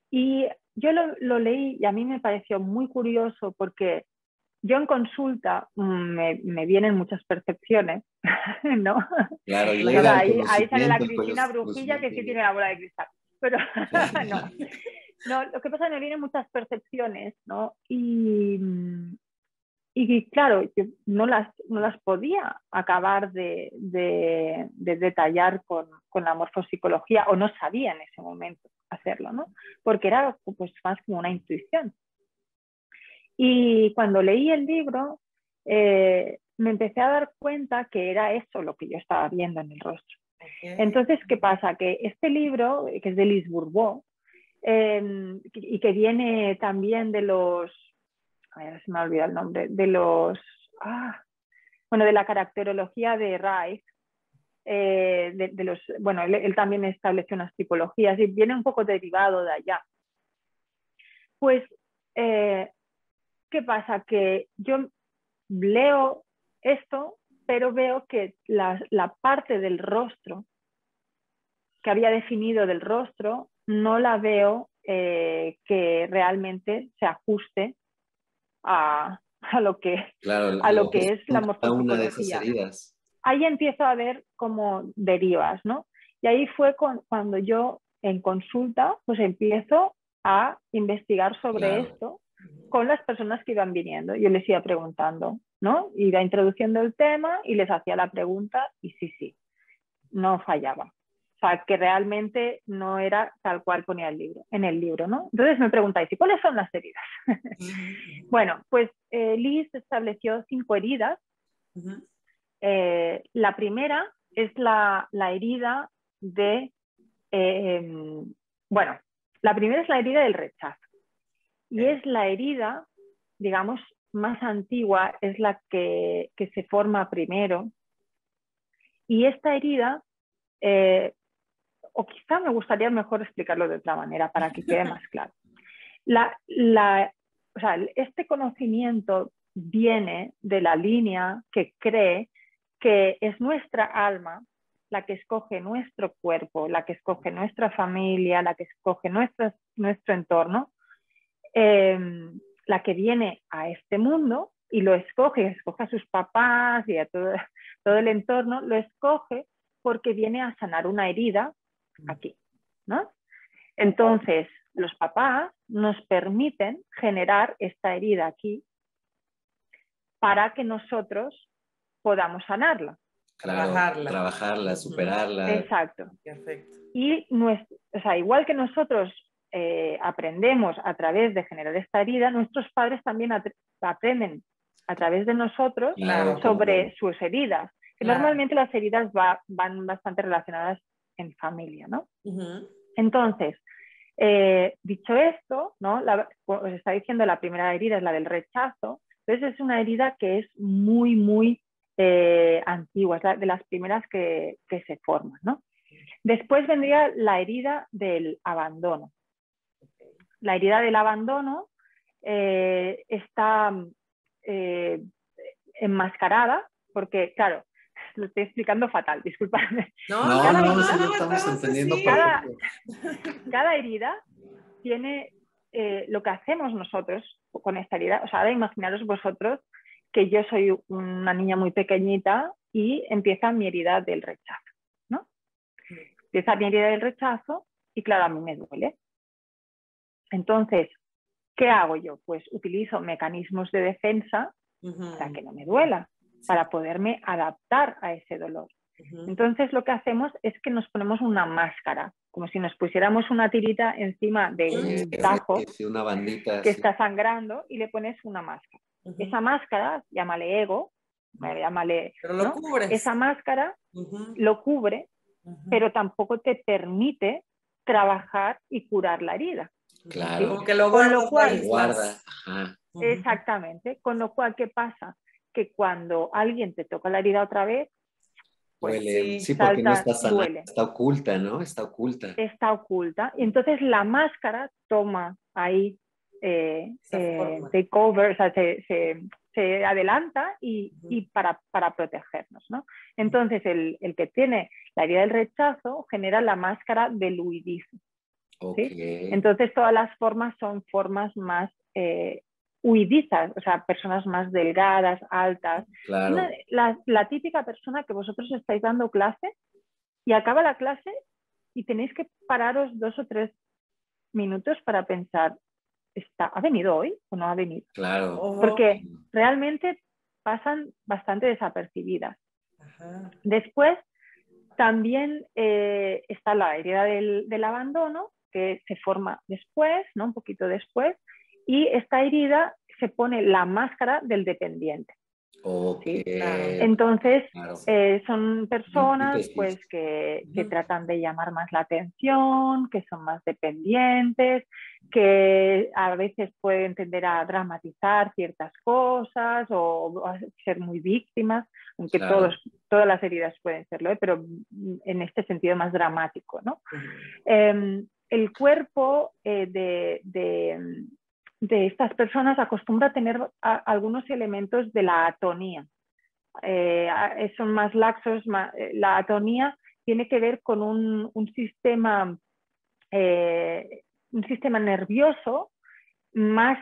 S4: Y yo lo leí y a mí me pareció muy curioso porque yo en consulta me vienen muchas percepciones, ¿no?
S2: Claro, y
S4: ahí sale la Cristina Brujilla que sí tiene la bola de cristal. Pero no, lo que pasa es que me vienen muchas percepciones, ¿no? Y claro, yo no las podía acabar de detallar con la morfopsicología, o no sabía en ese momento hacerlo, ¿no? Porque era pues más como una intuición. Y cuando leí el libro, me empecé a dar cuenta que era eso lo que yo estaba viendo en el rostro. Entonces, ¿qué pasa? Que este libro, que es de Lise Bourbeau, y que viene también de los... Ay, se me ha olvidado el nombre. De la caracterología de Reich. Bueno, él también estableció unas tipologías y viene un poco derivado de allá. Pues... ¿qué pasa? Que yo leo esto, pero veo que la parte del rostro que había definido del rostro no la veo que realmente se ajuste a lo que es la morfopsicología. Ahí empiezo a ver como derivas, ¿no? Y ahí fue cuando yo en consulta pues empiezo a investigar sobre esto con las personas que iban viniendo. Yo les iba preguntando, ¿no? Iba introduciendo el tema y les hacía la pregunta y sí, no fallaba. O sea, que realmente no era tal cual ponía en el libro, ¿no? Entonces me preguntáis, ¿y cuáles son las heridas? Bueno, pues Liz estableció 5 heridas. La primera es la herida de... la primera es la herida del rechazo. Y es la herida, digamos, más antigua, es la que se forma primero. Y esta herida, o quizá me gustaría mejor explicarlo de otra manera para que quede más claro. Este conocimiento viene de la línea que cree que es nuestra alma la que escoge nuestro cuerpo, la que escoge nuestra familia, la que escoge nuestro entorno, la que viene a este mundo y lo escoge a sus papás y a todo el entorno, lo escoge porque viene a sanar una herida aquí, ¿no? Entonces, los papás nos permiten generar esta herida aquí para que nosotros podamos sanarla.
S2: Claro, trabajarla, superarla.
S4: Exacto.
S5: Perfecto.
S4: Y igual que nosotros aprendemos a través de generar esta herida, nuestros padres también aprenden a través de nosotros sobre sus heridas. Que normalmente las heridas van bastante relacionadas en familia, ¿no? Entonces, dicho esto, ¿no? Os está diciendo, la primera herida es la del rechazo. Entonces es una herida que es muy, muy antigua, es de las primeras que se forman, ¿no? Después vendría la herida del abandono. La herida del abandono está enmascarada porque, claro, lo estoy explicando fatal, disculpadme.
S2: No, estamos entendiendo
S4: cada herida tiene lo que hacemos nosotros con esta herida. O sea, ahora imaginaros vosotros que yo soy una niña muy pequeñita y empieza mi herida del rechazo, ¿no? Empieza mi herida del rechazo y, claro, a mí me duele. Entonces, ¿qué hago yo? Pues utilizo mecanismos de defensa para que no me duela, para poderme adaptar a ese dolor. Entonces, lo que hacemos es que nos ponemos una máscara, como si nos pusiéramos una tirita encima del tajo
S2: una bandita,
S4: que está sangrando y le pones una máscara. Esa máscara, llámale ego, llámale,
S5: pero lo cubres.
S4: Esa máscara lo cubre, pero tampoco te permite trabajar y curar la herida.
S5: Claro. ¿Sí? Como que lo guarda.
S4: Con lo cual,
S2: guarda.
S4: Exactamente. Con lo cual, ¿qué pasa? Que cuando alguien te toca la herida otra vez,
S2: pues sí, porque no está sanada, está oculta, ¿no? Está oculta.
S4: Está oculta. Y entonces la máscara toma ahí take over, o sea, se adelanta y para protegernos, ¿no? Entonces el que tiene la herida del rechazo genera la máscara del huidizo. ¿Sí? Entonces todas las formas son formas más huidizas, o sea, personas más delgadas, altas.
S2: Claro.
S4: La típica persona que vosotros estáis dando clase y acaba la clase y tenéis que pararos 2 o 3 minutos para pensar, ¿ha venido hoy o no ha venido?
S2: Claro.
S4: Porque realmente pasan bastante desapercibidas. Después también está la herida del abandono, que se forma después, ¿no? Un poquito después, y esta herida se pone la máscara del dependiente.
S2: ¿Sí?
S4: Entonces, son personas pues, que tratan de llamar más la atención, que son más dependientes, que a veces pueden tender a dramatizar ciertas cosas o a ser muy víctimas, aunque todas las heridas pueden serlo, pero en este sentido más dramático, ¿no? El cuerpo de estas personas acostumbra a tener algunos elementos de la atonía. Son más laxos. La atonía tiene que ver con un sistema nervioso más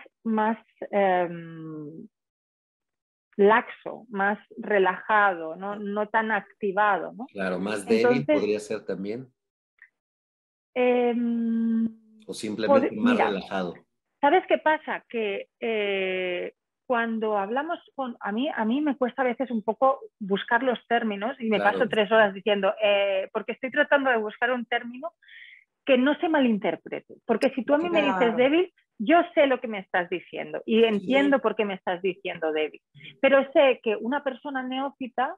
S4: laxo, más relajado, no tan activado, ¿no?
S2: Claro, más débil podría ser también. O simplemente más relajado.
S4: ¿Sabes qué pasa? Que cuando hablamos a mí me cuesta a veces un poco buscar los términos y me paso 3 horas diciendo, porque estoy tratando de buscar un término que no se malinterprete. Porque si tú a mí me dices débil, yo sé lo que me estás diciendo y entiendo por qué me estás diciendo débil. Pero sé que una persona neófita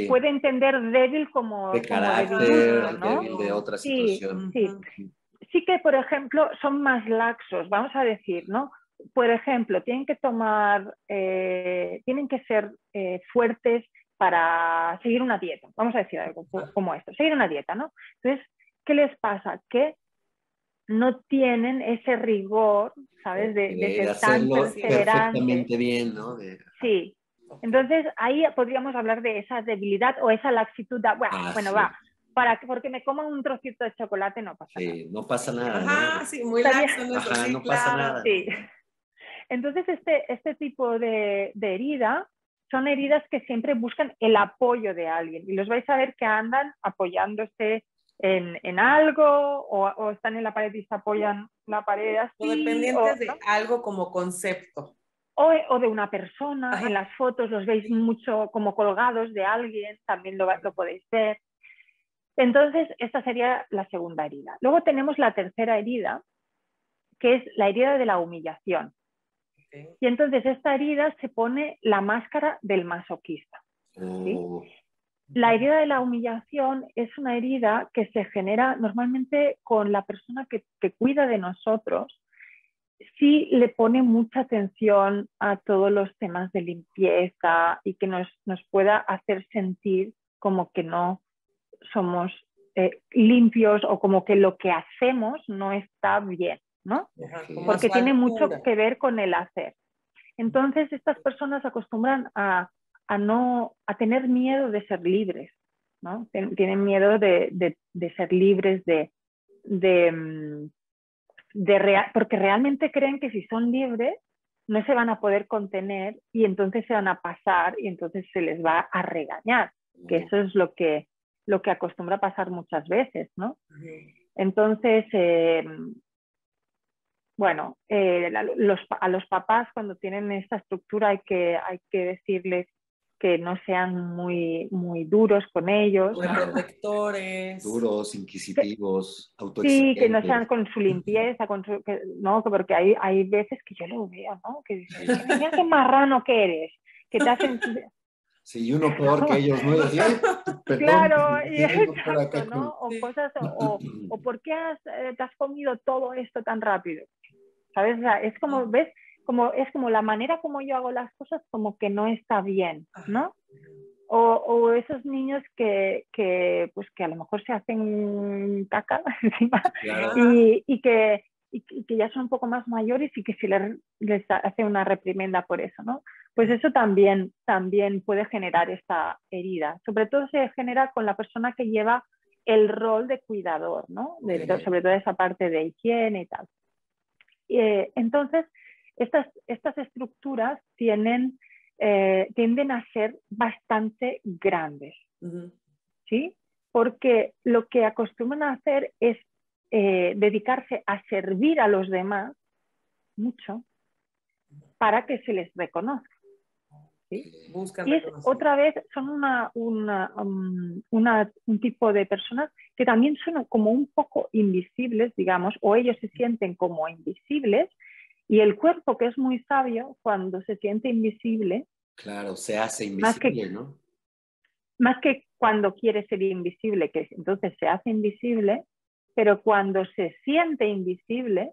S4: puede entender débil como
S2: de carácter,
S4: ¿no?
S2: débil de otra situación.
S4: Sí que, por ejemplo, son más laxos, vamos a decir, ¿no? Por ejemplo, tienen que ser fuertes para seguir una dieta. Vamos a decir algo como esto, seguir una dieta, ¿no? Entonces, ¿qué les pasa? Que no tienen ese rigor, ¿sabes? De ser tan perseverantes.
S2: Perfectamente bien, ¿no?
S4: Sí. Entonces, ahí podríamos hablar de esa debilidad o esa laxitud. Porque me coman un trocito de chocolate no pasa nada.
S2: No pasa nada.
S5: Ajá, ¿no? Sí, muy laxo en eso, sí,
S2: no
S5: claro.
S2: pasa nada.
S4: Sí. Entonces, este tipo de herida son heridas que siempre buscan el apoyo de alguien. Y los vais a ver que andan apoyándose en algo o están en la pared y se apoyan la pared así.
S5: O dependientes de algo como concepto.
S4: O de una persona.
S5: Ajá.
S4: En las fotos los veis mucho como colgados de alguien, también lo podéis ver. Entonces, esta sería la segunda herida. Luego tenemos la tercera herida, que es la herida de la humillación. Okay. Y entonces esta herida se pone la máscara del masoquista. ¿Sí? La herida de la humillación es una herida que se genera normalmente con la persona que cuida de nosotros, si le pone mucha atención a todos los temas de limpieza y que nos pueda hacer sentir como que no somos limpios o como que lo que hacemos no está bien, ¿no? Porque tiene mucho que ver con el hacer. Entonces, estas personas acostumbran a tener miedo de ser libres, ¿no? Tienen miedo de ser libres, porque realmente creen que si son libres no se van a poder contener y entonces se van a pasar y entonces se les va a regañar, que eso es lo que acostumbra pasar muchas veces, ¿no? Entonces, a los papás cuando tienen esta estructura hay que decirles que no sean muy, muy duros con ellos.
S5: Muy protectores.
S2: Duros, inquisitivos, autoexigentes.
S4: Sí, que no sean con su limpieza, porque hay veces que yo lo veo, ¿no? Que dicen, mira qué marrano que eres, que te hacen...
S2: Sí, y uno peor que ellos, ¿no?
S4: Perdón, claro, exacto, ¿no? O cosas, o ¿por qué te has comido todo esto tan rápido? ¿Sabes? O sea, es como, ¿ves? Es como la manera como yo hago las cosas como que no está bien, ¿no? O esos niños que a lo mejor se hacen caca encima, claro. y que ya son un poco más mayores y que se les hace una reprimenda por eso, ¿no? Pues eso también puede generar esta herida. Sobre todo se genera con la persona que lleva el rol de cuidador, ¿no? Sobre todo esa parte de higiene y tal. Entonces, estas estructuras tienden a ser bastante grandes, ¿sí? Porque lo que acostumbran a hacer es dedicarse a servir a los demás mucho para que se les reconozca, ¿sí? Y otra vez son un tipo de personas que también son como un poco invisibles, digamos, o ellos se sienten como invisibles. Y el cuerpo, que es muy sabio, cuando se siente invisible...
S2: Claro, se hace invisible, ¿no?
S4: Más que cuando quiere ser invisible, que entonces se hace invisible, pero cuando se siente invisible,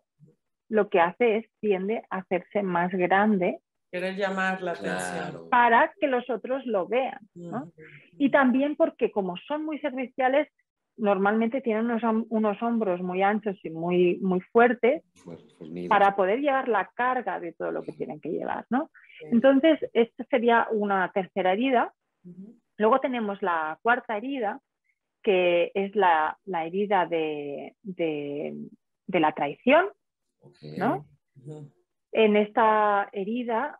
S4: lo que hace es tiende a hacerse más grande.
S5: Querer llamar la atención.
S4: Para que los otros lo vean, ¿no? Y también porque como son muy serviciales, normalmente tienen unos hombros muy anchos y muy, muy fuertes para poder llevar la carga de todo lo que tienen que llevar, ¿no? Entonces, esta sería una tercera herida. Luego tenemos la cuarta herida, que es la herida de la traición, ¿no? En esta herida,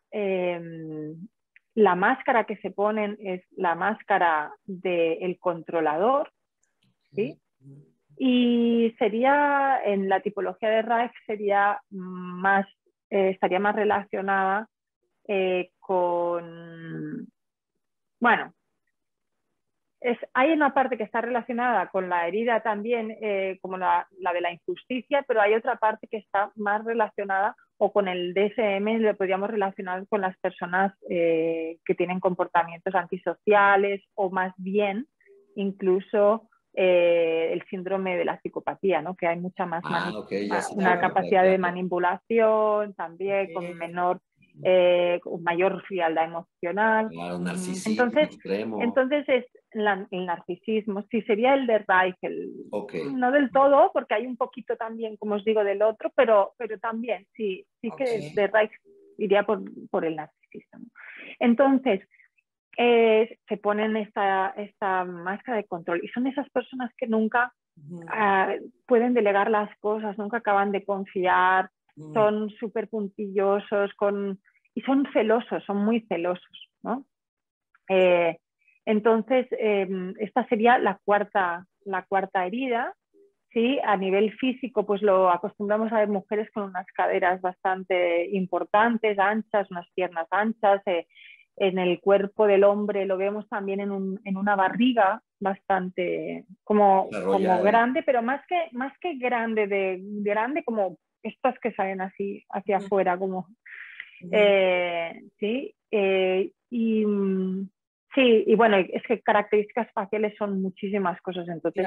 S4: la máscara que se ponen es la máscara del controlador, ¿sí? Y sería, en la tipología de Reich, estaría más relacionada con, bueno, hay una parte que está relacionada con la herida también, como la de la injusticia, pero hay otra parte que está más relacionada, o con el DSM lo podríamos relacionar con las personas que tienen comportamientos antisociales, o más bien incluso el síndrome de la psicopatía, ¿no? Que hay mucha más una capacidad de manipulación también, con mayor frialdad emocional.
S2: Claro, narcisismo extremo.
S4: Entonces es el narcisismo, sí, sería el de Reich, no del todo, porque hay un poquito también, como os digo, del otro, pero también, sí que de Reich iría por el narcisismo. Entonces, se ponen esta máscara de control y son esas personas que nunca pueden delegar las cosas, nunca acaban de confiar, son súper puntillosos y son celosos, son muy celosos, ¿no? Entonces, esta sería la cuarta herida. ¿Sí? A nivel físico, pues lo acostumbramos a ver mujeres con unas caderas bastante importantes, anchas, unas piernas anchas. En el cuerpo del hombre lo vemos también en una barriga bastante como grande, pero más que grande, grande como estas que salen así hacia afuera, como sí. Y bueno, es que características faciales son muchísimas cosas, entonces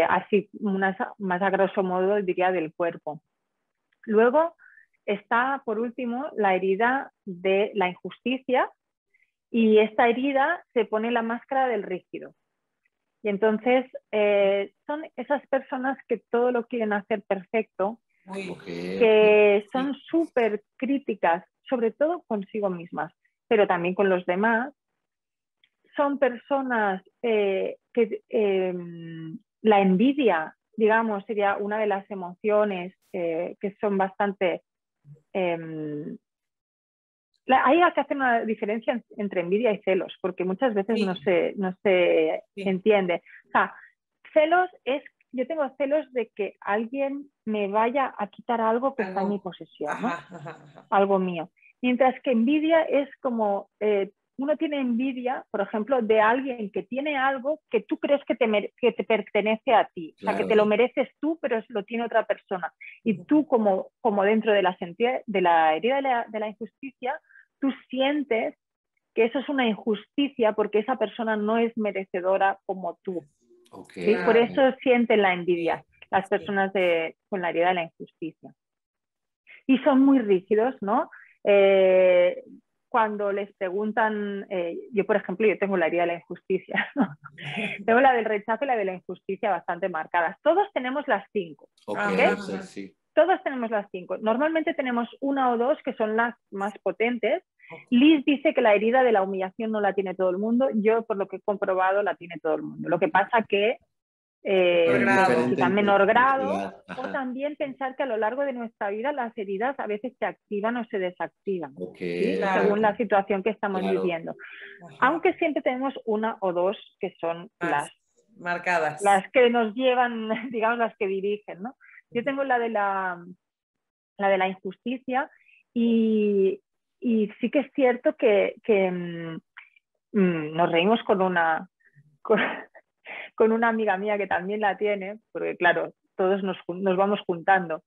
S4: así más a grosso modo diría del cuerpo. Luego está por último la herida de la injusticia, y esta herida se pone la máscara del rígido. Y entonces son esas personas que todo lo quieren hacer perfecto, que son súper críticas, sobre todo consigo mismas, pero también con los demás. Son personas que la envidia, digamos, sería una de las emociones que son bastante... Hay que hacer una diferencia entre envidia y celos, porque muchas veces no se entiende. O sea, celos es... Yo tengo celos de que alguien me vaya a quitar algo que está en mi posesión, ¿no? Algo mío. Mientras que envidia es como... uno tiene envidia, por ejemplo, de alguien que tiene algo que tú crees que te pertenece a ti. Claro. O sea, que te lo mereces tú, pero lo tiene otra persona. Y tú, como dentro de la herida de la injusticia, tú sientes que eso es una injusticia porque esa persona no es merecedora como tú. ¿Sí? Por eso sienten la envidia las personas con la herida de la injusticia. Y son muy rígidos, ¿no? Cuando les preguntan, yo por ejemplo, yo tengo la herida de la injusticia, ¿no? Tengo la del rechazo y la de la injusticia bastante marcadas. Todos tenemos las 5. Sí. Todos tenemos las 5. Normalmente tenemos una o dos que son las más potentes. Liz dice que la herida de la humillación no la tiene todo el mundo. Yo, por lo que he comprobado, la tiene todo el mundo. Lo que pasa que quizá menor grado, o también pensar que a lo largo de nuestra vida las heridas a veces se activan o se desactivan, ¿sí? Según la situación que estamos viviendo. Aunque siempre tenemos una o dos que son las
S5: marcadas,
S4: las que nos llevan, digamos, las que dirigen, ¿no? Yo tengo la de la injusticia y sí que es cierto que nos reímos con una amiga mía que también la tiene, porque claro, todos nos vamos juntando.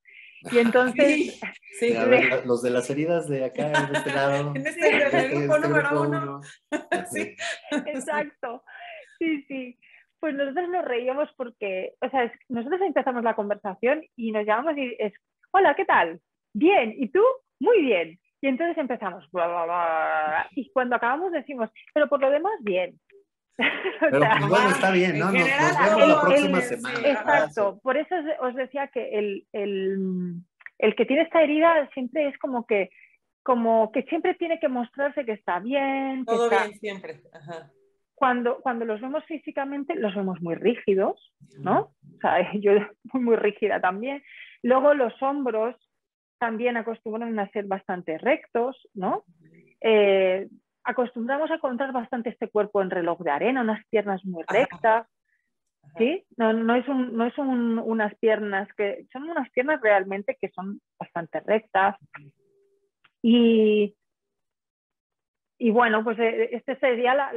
S4: Y entonces...
S2: Sí. A ver, los de las heridas de acá, de este lado.
S5: En este grupo número 1.
S4: Sí. Exacto. Sí. Pues nosotros nos reíamos porque, o sea, nosotros empezamos la conversación y nos llamamos y es, hola, ¿qué tal? Bien, ¿y tú? Muy bien. Y entonces empezamos, bla, bla, bla, y cuando acabamos decimos, pero por lo demás, bien.
S2: Pero pues, bueno, está bien, ¿no? Nos vemos la próxima semana.
S4: Exacto, por eso os decía que el que tiene esta herida siempre es como que siempre tiene que mostrarse que está bien.
S5: Todo bien siempre. Ajá.
S4: Cuando los vemos físicamente, los vemos muy rígidos, ¿no? O sea, yo muy rígida también. Luego los hombros también acostumbran a ser bastante rectos, ¿no? Acostumbramos a encontrar bastante este cuerpo en reloj de arena, unas piernas muy rectas, ¿sí? No es unas piernas que... Son unas piernas realmente que son bastante rectas. Y bueno, pues este sería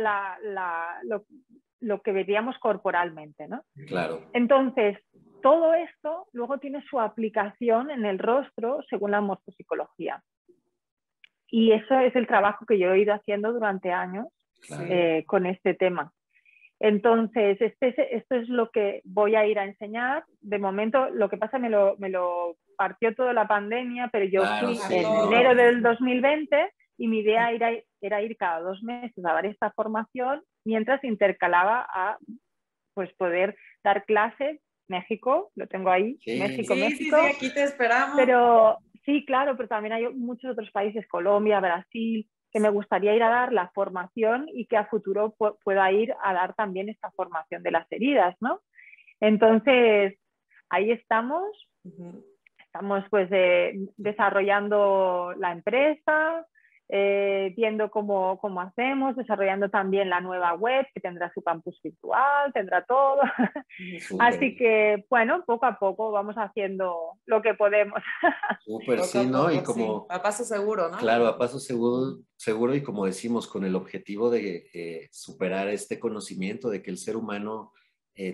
S4: lo que veríamos corporalmente, ¿no?
S2: Claro.
S4: Entonces, todo esto luego tiene su aplicación en el rostro según la morfopsicología. Y eso es el trabajo que yo he ido haciendo durante años con este tema. Entonces, esto es lo que voy a ir a enseñar. De momento, lo que pasa me lo partió toda la pandemia, pero yo fui en enero del 2020 y mi idea era ir cada 2 meses a dar esta formación mientras intercalaba a pues, poder dar clases. México, lo tengo ahí, México.
S5: Sí, aquí te esperamos.
S4: Pero sí, claro, pero también hay muchos otros países, Colombia, Brasil, que me gustaría ir a dar la formación y que a futuro pueda ir a dar también esta formación de las heridas, ¿no? Entonces, ahí estamos. Estamos pues desarrollando la empresa, viendo cómo hacemos, desarrollando también la nueva web que tendrá su campus virtual, tendrá todo. Así que, bueno, poco a poco vamos haciendo lo que podemos.
S2: Súper, sí, ¿no? Y como...
S5: Sí. A paso seguro, ¿no?
S2: Claro, a paso seguro y como decimos, con el objetivo de superar este conocimiento, de que el ser humano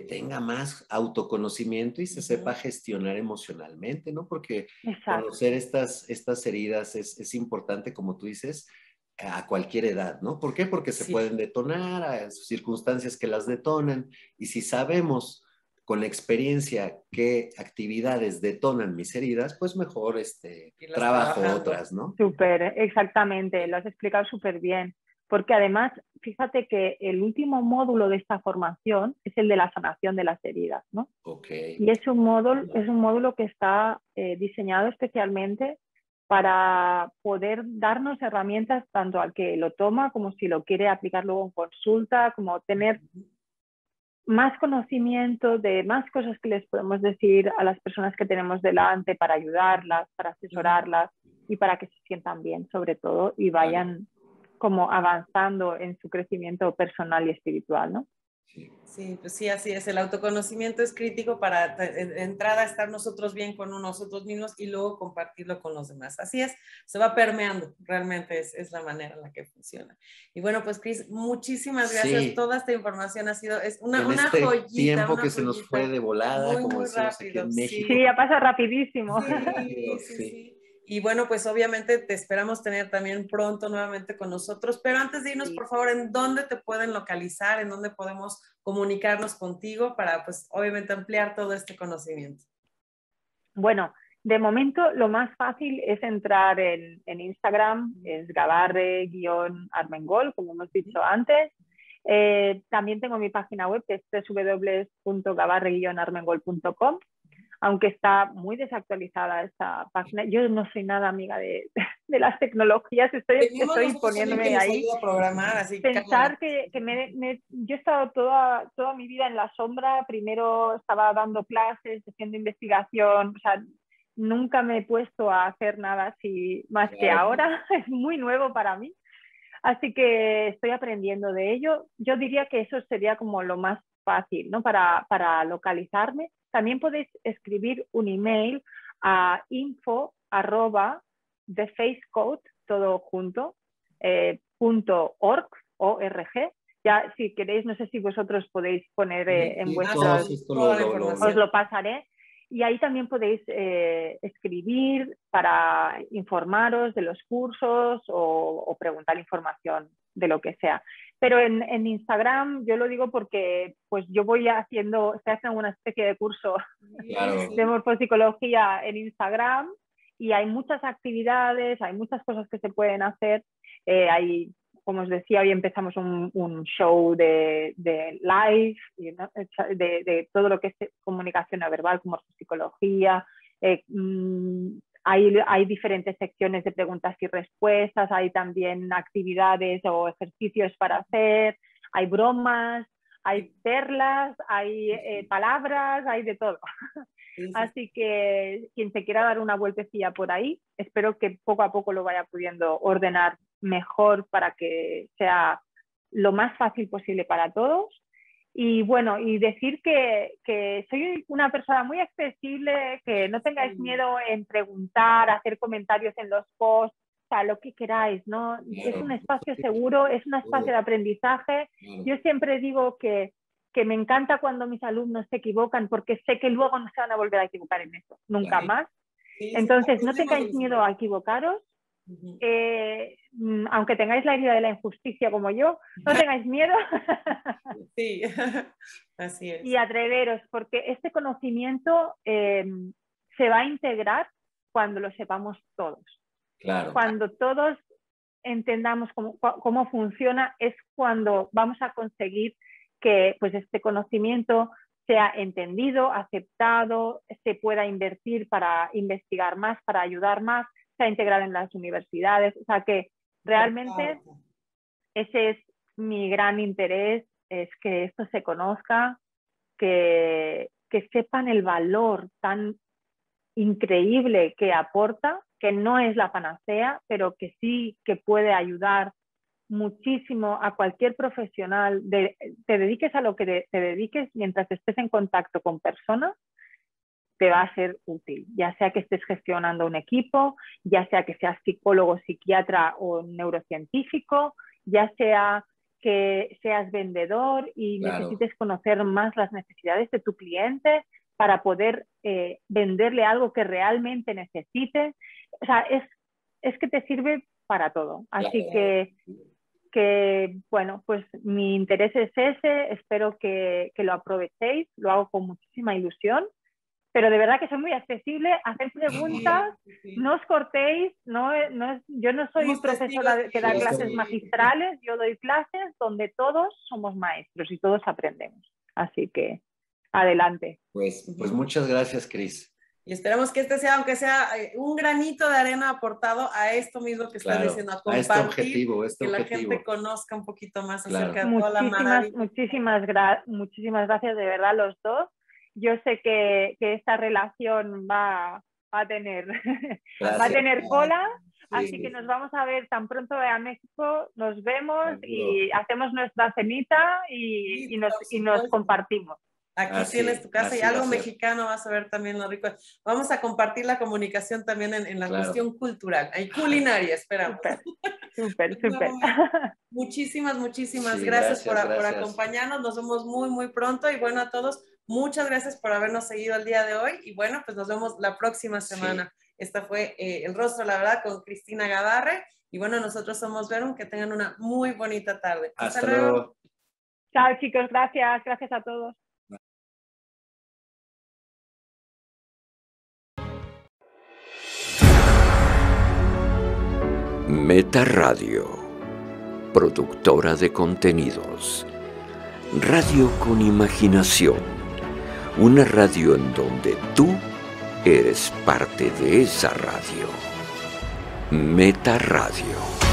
S2: tenga más autoconocimiento y se sepa gestionar emocionalmente, ¿no? Porque conocer estas heridas es importante, como tú dices, a cualquier edad, ¿no? ¿Por qué? Porque se pueden detonar, a circunstancias que las detonan, y si sabemos con la experiencia qué actividades detonan mis heridas, pues mejor trabajo otras, ¿no?
S4: Súper, exactamente, lo has explicado súper bien. Porque además, fíjate que el último módulo de esta formación es el de la sanación de las heridas, ¿no?
S2: Okay.
S4: Y es un módulo que está diseñado especialmente para poder darnos herramientas tanto al que lo toma como si lo quiere aplicar luego en consulta, como tener más conocimiento de más cosas que les podemos decir a las personas que tenemos delante para ayudarlas, para asesorarlas y para que se sientan bien sobre todo y vayan como avanzando en su crecimiento personal y espiritual, ¿no?
S5: Sí, pues sí, así es. El autoconocimiento es crítico para de entrada estar nosotros bien con nosotros mismos y luego compartirlo con los demás. Así es, se va permeando, realmente es la manera en la que funciona. Y bueno, pues Cris, muchísimas gracias. Sí. Toda esta información ha sido una joyita.
S2: Tiempo que se nos fue de volada, como decimos aquí en México.
S4: Sí, ha pasado rapidísimo.
S5: Sí. Y bueno, pues obviamente te esperamos tener también pronto nuevamente con nosotros, pero antes de irnos, por favor, ¿en dónde te pueden localizar? ¿En dónde podemos comunicarnos contigo para, pues, obviamente ampliar todo este conocimiento?
S4: Bueno, de momento lo más fácil es entrar en Instagram, es gabarre-armengol, como hemos dicho antes. También tengo mi página web, que es www.gabarre-armengol.com. Aunque está muy desactualizada esta página. Yo no soy nada amiga de las tecnologías, estoy poniéndome ahí.
S5: A programar, así
S4: pensar que yo he estado toda mi vida en la sombra. Primero estaba dando clases, haciendo investigación, o sea, nunca me he puesto a hacer nada así más que ahora. Es muy nuevo para mí. Así que estoy aprendiendo de ello. Yo diría que eso sería como lo más fácil, ¿no? Para localizarme. También podéis escribir un email a info@thefacecode, todo junto, .org. Ya, si queréis, no sé si vosotros podéis poner en vuestros... os lo pasaré. Y ahí también podéis escribir para informaros de los cursos o preguntar información de lo que sea. Pero en Instagram yo lo digo porque pues yo estoy haciendo una especie de curso de morfopsicología en Instagram y hay muchas actividades, hay muchas cosas que se pueden hacer. Hay, como os decía, hoy empezamos un show de live, ¿no? de todo lo que es comunicación no verbal, como morfopsicología. Hay diferentes secciones de preguntas y respuestas, hay también actividades o ejercicios para hacer, hay bromas, hay perlas, hay palabras, hay de todo. Así que quien se quiera dar una vueltecilla por ahí, espero que poco a poco lo vaya pudiendo ordenar mejor para que sea lo más fácil posible para todos. Y bueno, y decir que soy una persona muy accesible, que no tengáis miedo en preguntar, hacer comentarios en los posts, o sea, lo que queráis, ¿no? Es un espacio seguro, es un espacio de aprendizaje. Yo siempre digo que me encanta cuando mis alumnos se equivocan porque sé que luego no se van a volver a equivocar en eso, nunca más. Entonces, no tengáis miedo a equivocaros. Aunque tengáis la herida de la injusticia como yo, no tengáis miedo.
S5: Sí, así es.
S4: Y atreveros, porque este conocimiento se va a integrar cuando lo sepamos todos.
S2: Claro.
S4: Cuando todos entendamos cómo funciona, es cuando vamos a conseguir que pues, este conocimiento sea entendido, aceptado, se pueda invertir para investigar más, para ayudar más, se ha integrado en las universidades. O sea, que Realmente ese es mi gran interés, es que esto se conozca, que sepan el valor tan increíble que aporta, que no es la panacea, pero que sí que puede ayudar muchísimo a cualquier profesional, te dediques a lo que te dediques, mientras estés en contacto con personas, te va a ser útil, ya sea que estés gestionando un equipo, ya sea que seas psicólogo, psiquiatra o neurocientífico, ya sea que seas vendedor y necesites conocer más las necesidades de tu cliente para poder venderle algo que realmente necesite. O sea, es que te sirve para todo. Así que, bueno, pues mi interés es ese, espero que lo aprovechéis, lo hago con muchísima ilusión, pero de verdad que soy muy accesible, hacer preguntas, no os cortéis, yo no soy profesora que da clases magistrales, yo doy clases donde todos somos maestros y todos aprendemos, así que adelante.
S2: Pues muchas gracias, Cris.
S5: Y esperamos que este sea, aunque sea un granito de arena aportado a esto mismo que estás diciendo, a compartir,
S2: a este objetivo,
S5: que la gente conozca un poquito más acerca de toda la maravilla.
S4: Muchísimas gracias de verdad los dos. Yo sé que esta relación va a tener cola, así que nos vamos a ver tan pronto a México, nos vemos y hacemos nuestra cenita y nos compartimos.
S5: Aquí tienes tu casa y algo mexicano, vas a ver también lo rico. Vamos a compartir la comunicación también en la cuestión cultural, y culinaria, esperamos.
S4: Súper.
S5: Muchísimas gracias por acompañarnos. Nos vemos muy pronto y bueno, a todos, muchas gracias por habernos seguido el día de hoy y bueno, pues nos vemos la próxima semana. Esta fue El Rostro, la verdad, con Cristina Gadarre y bueno, nosotros somos Verum, que tengan una muy bonita tarde.
S2: Hasta luego.
S4: Chao chicos, gracias a todos.
S1: Meta Radio, productora de contenidos. Radio con imaginación. Una radio en donde tú eres parte de esa radio. Meta Radio.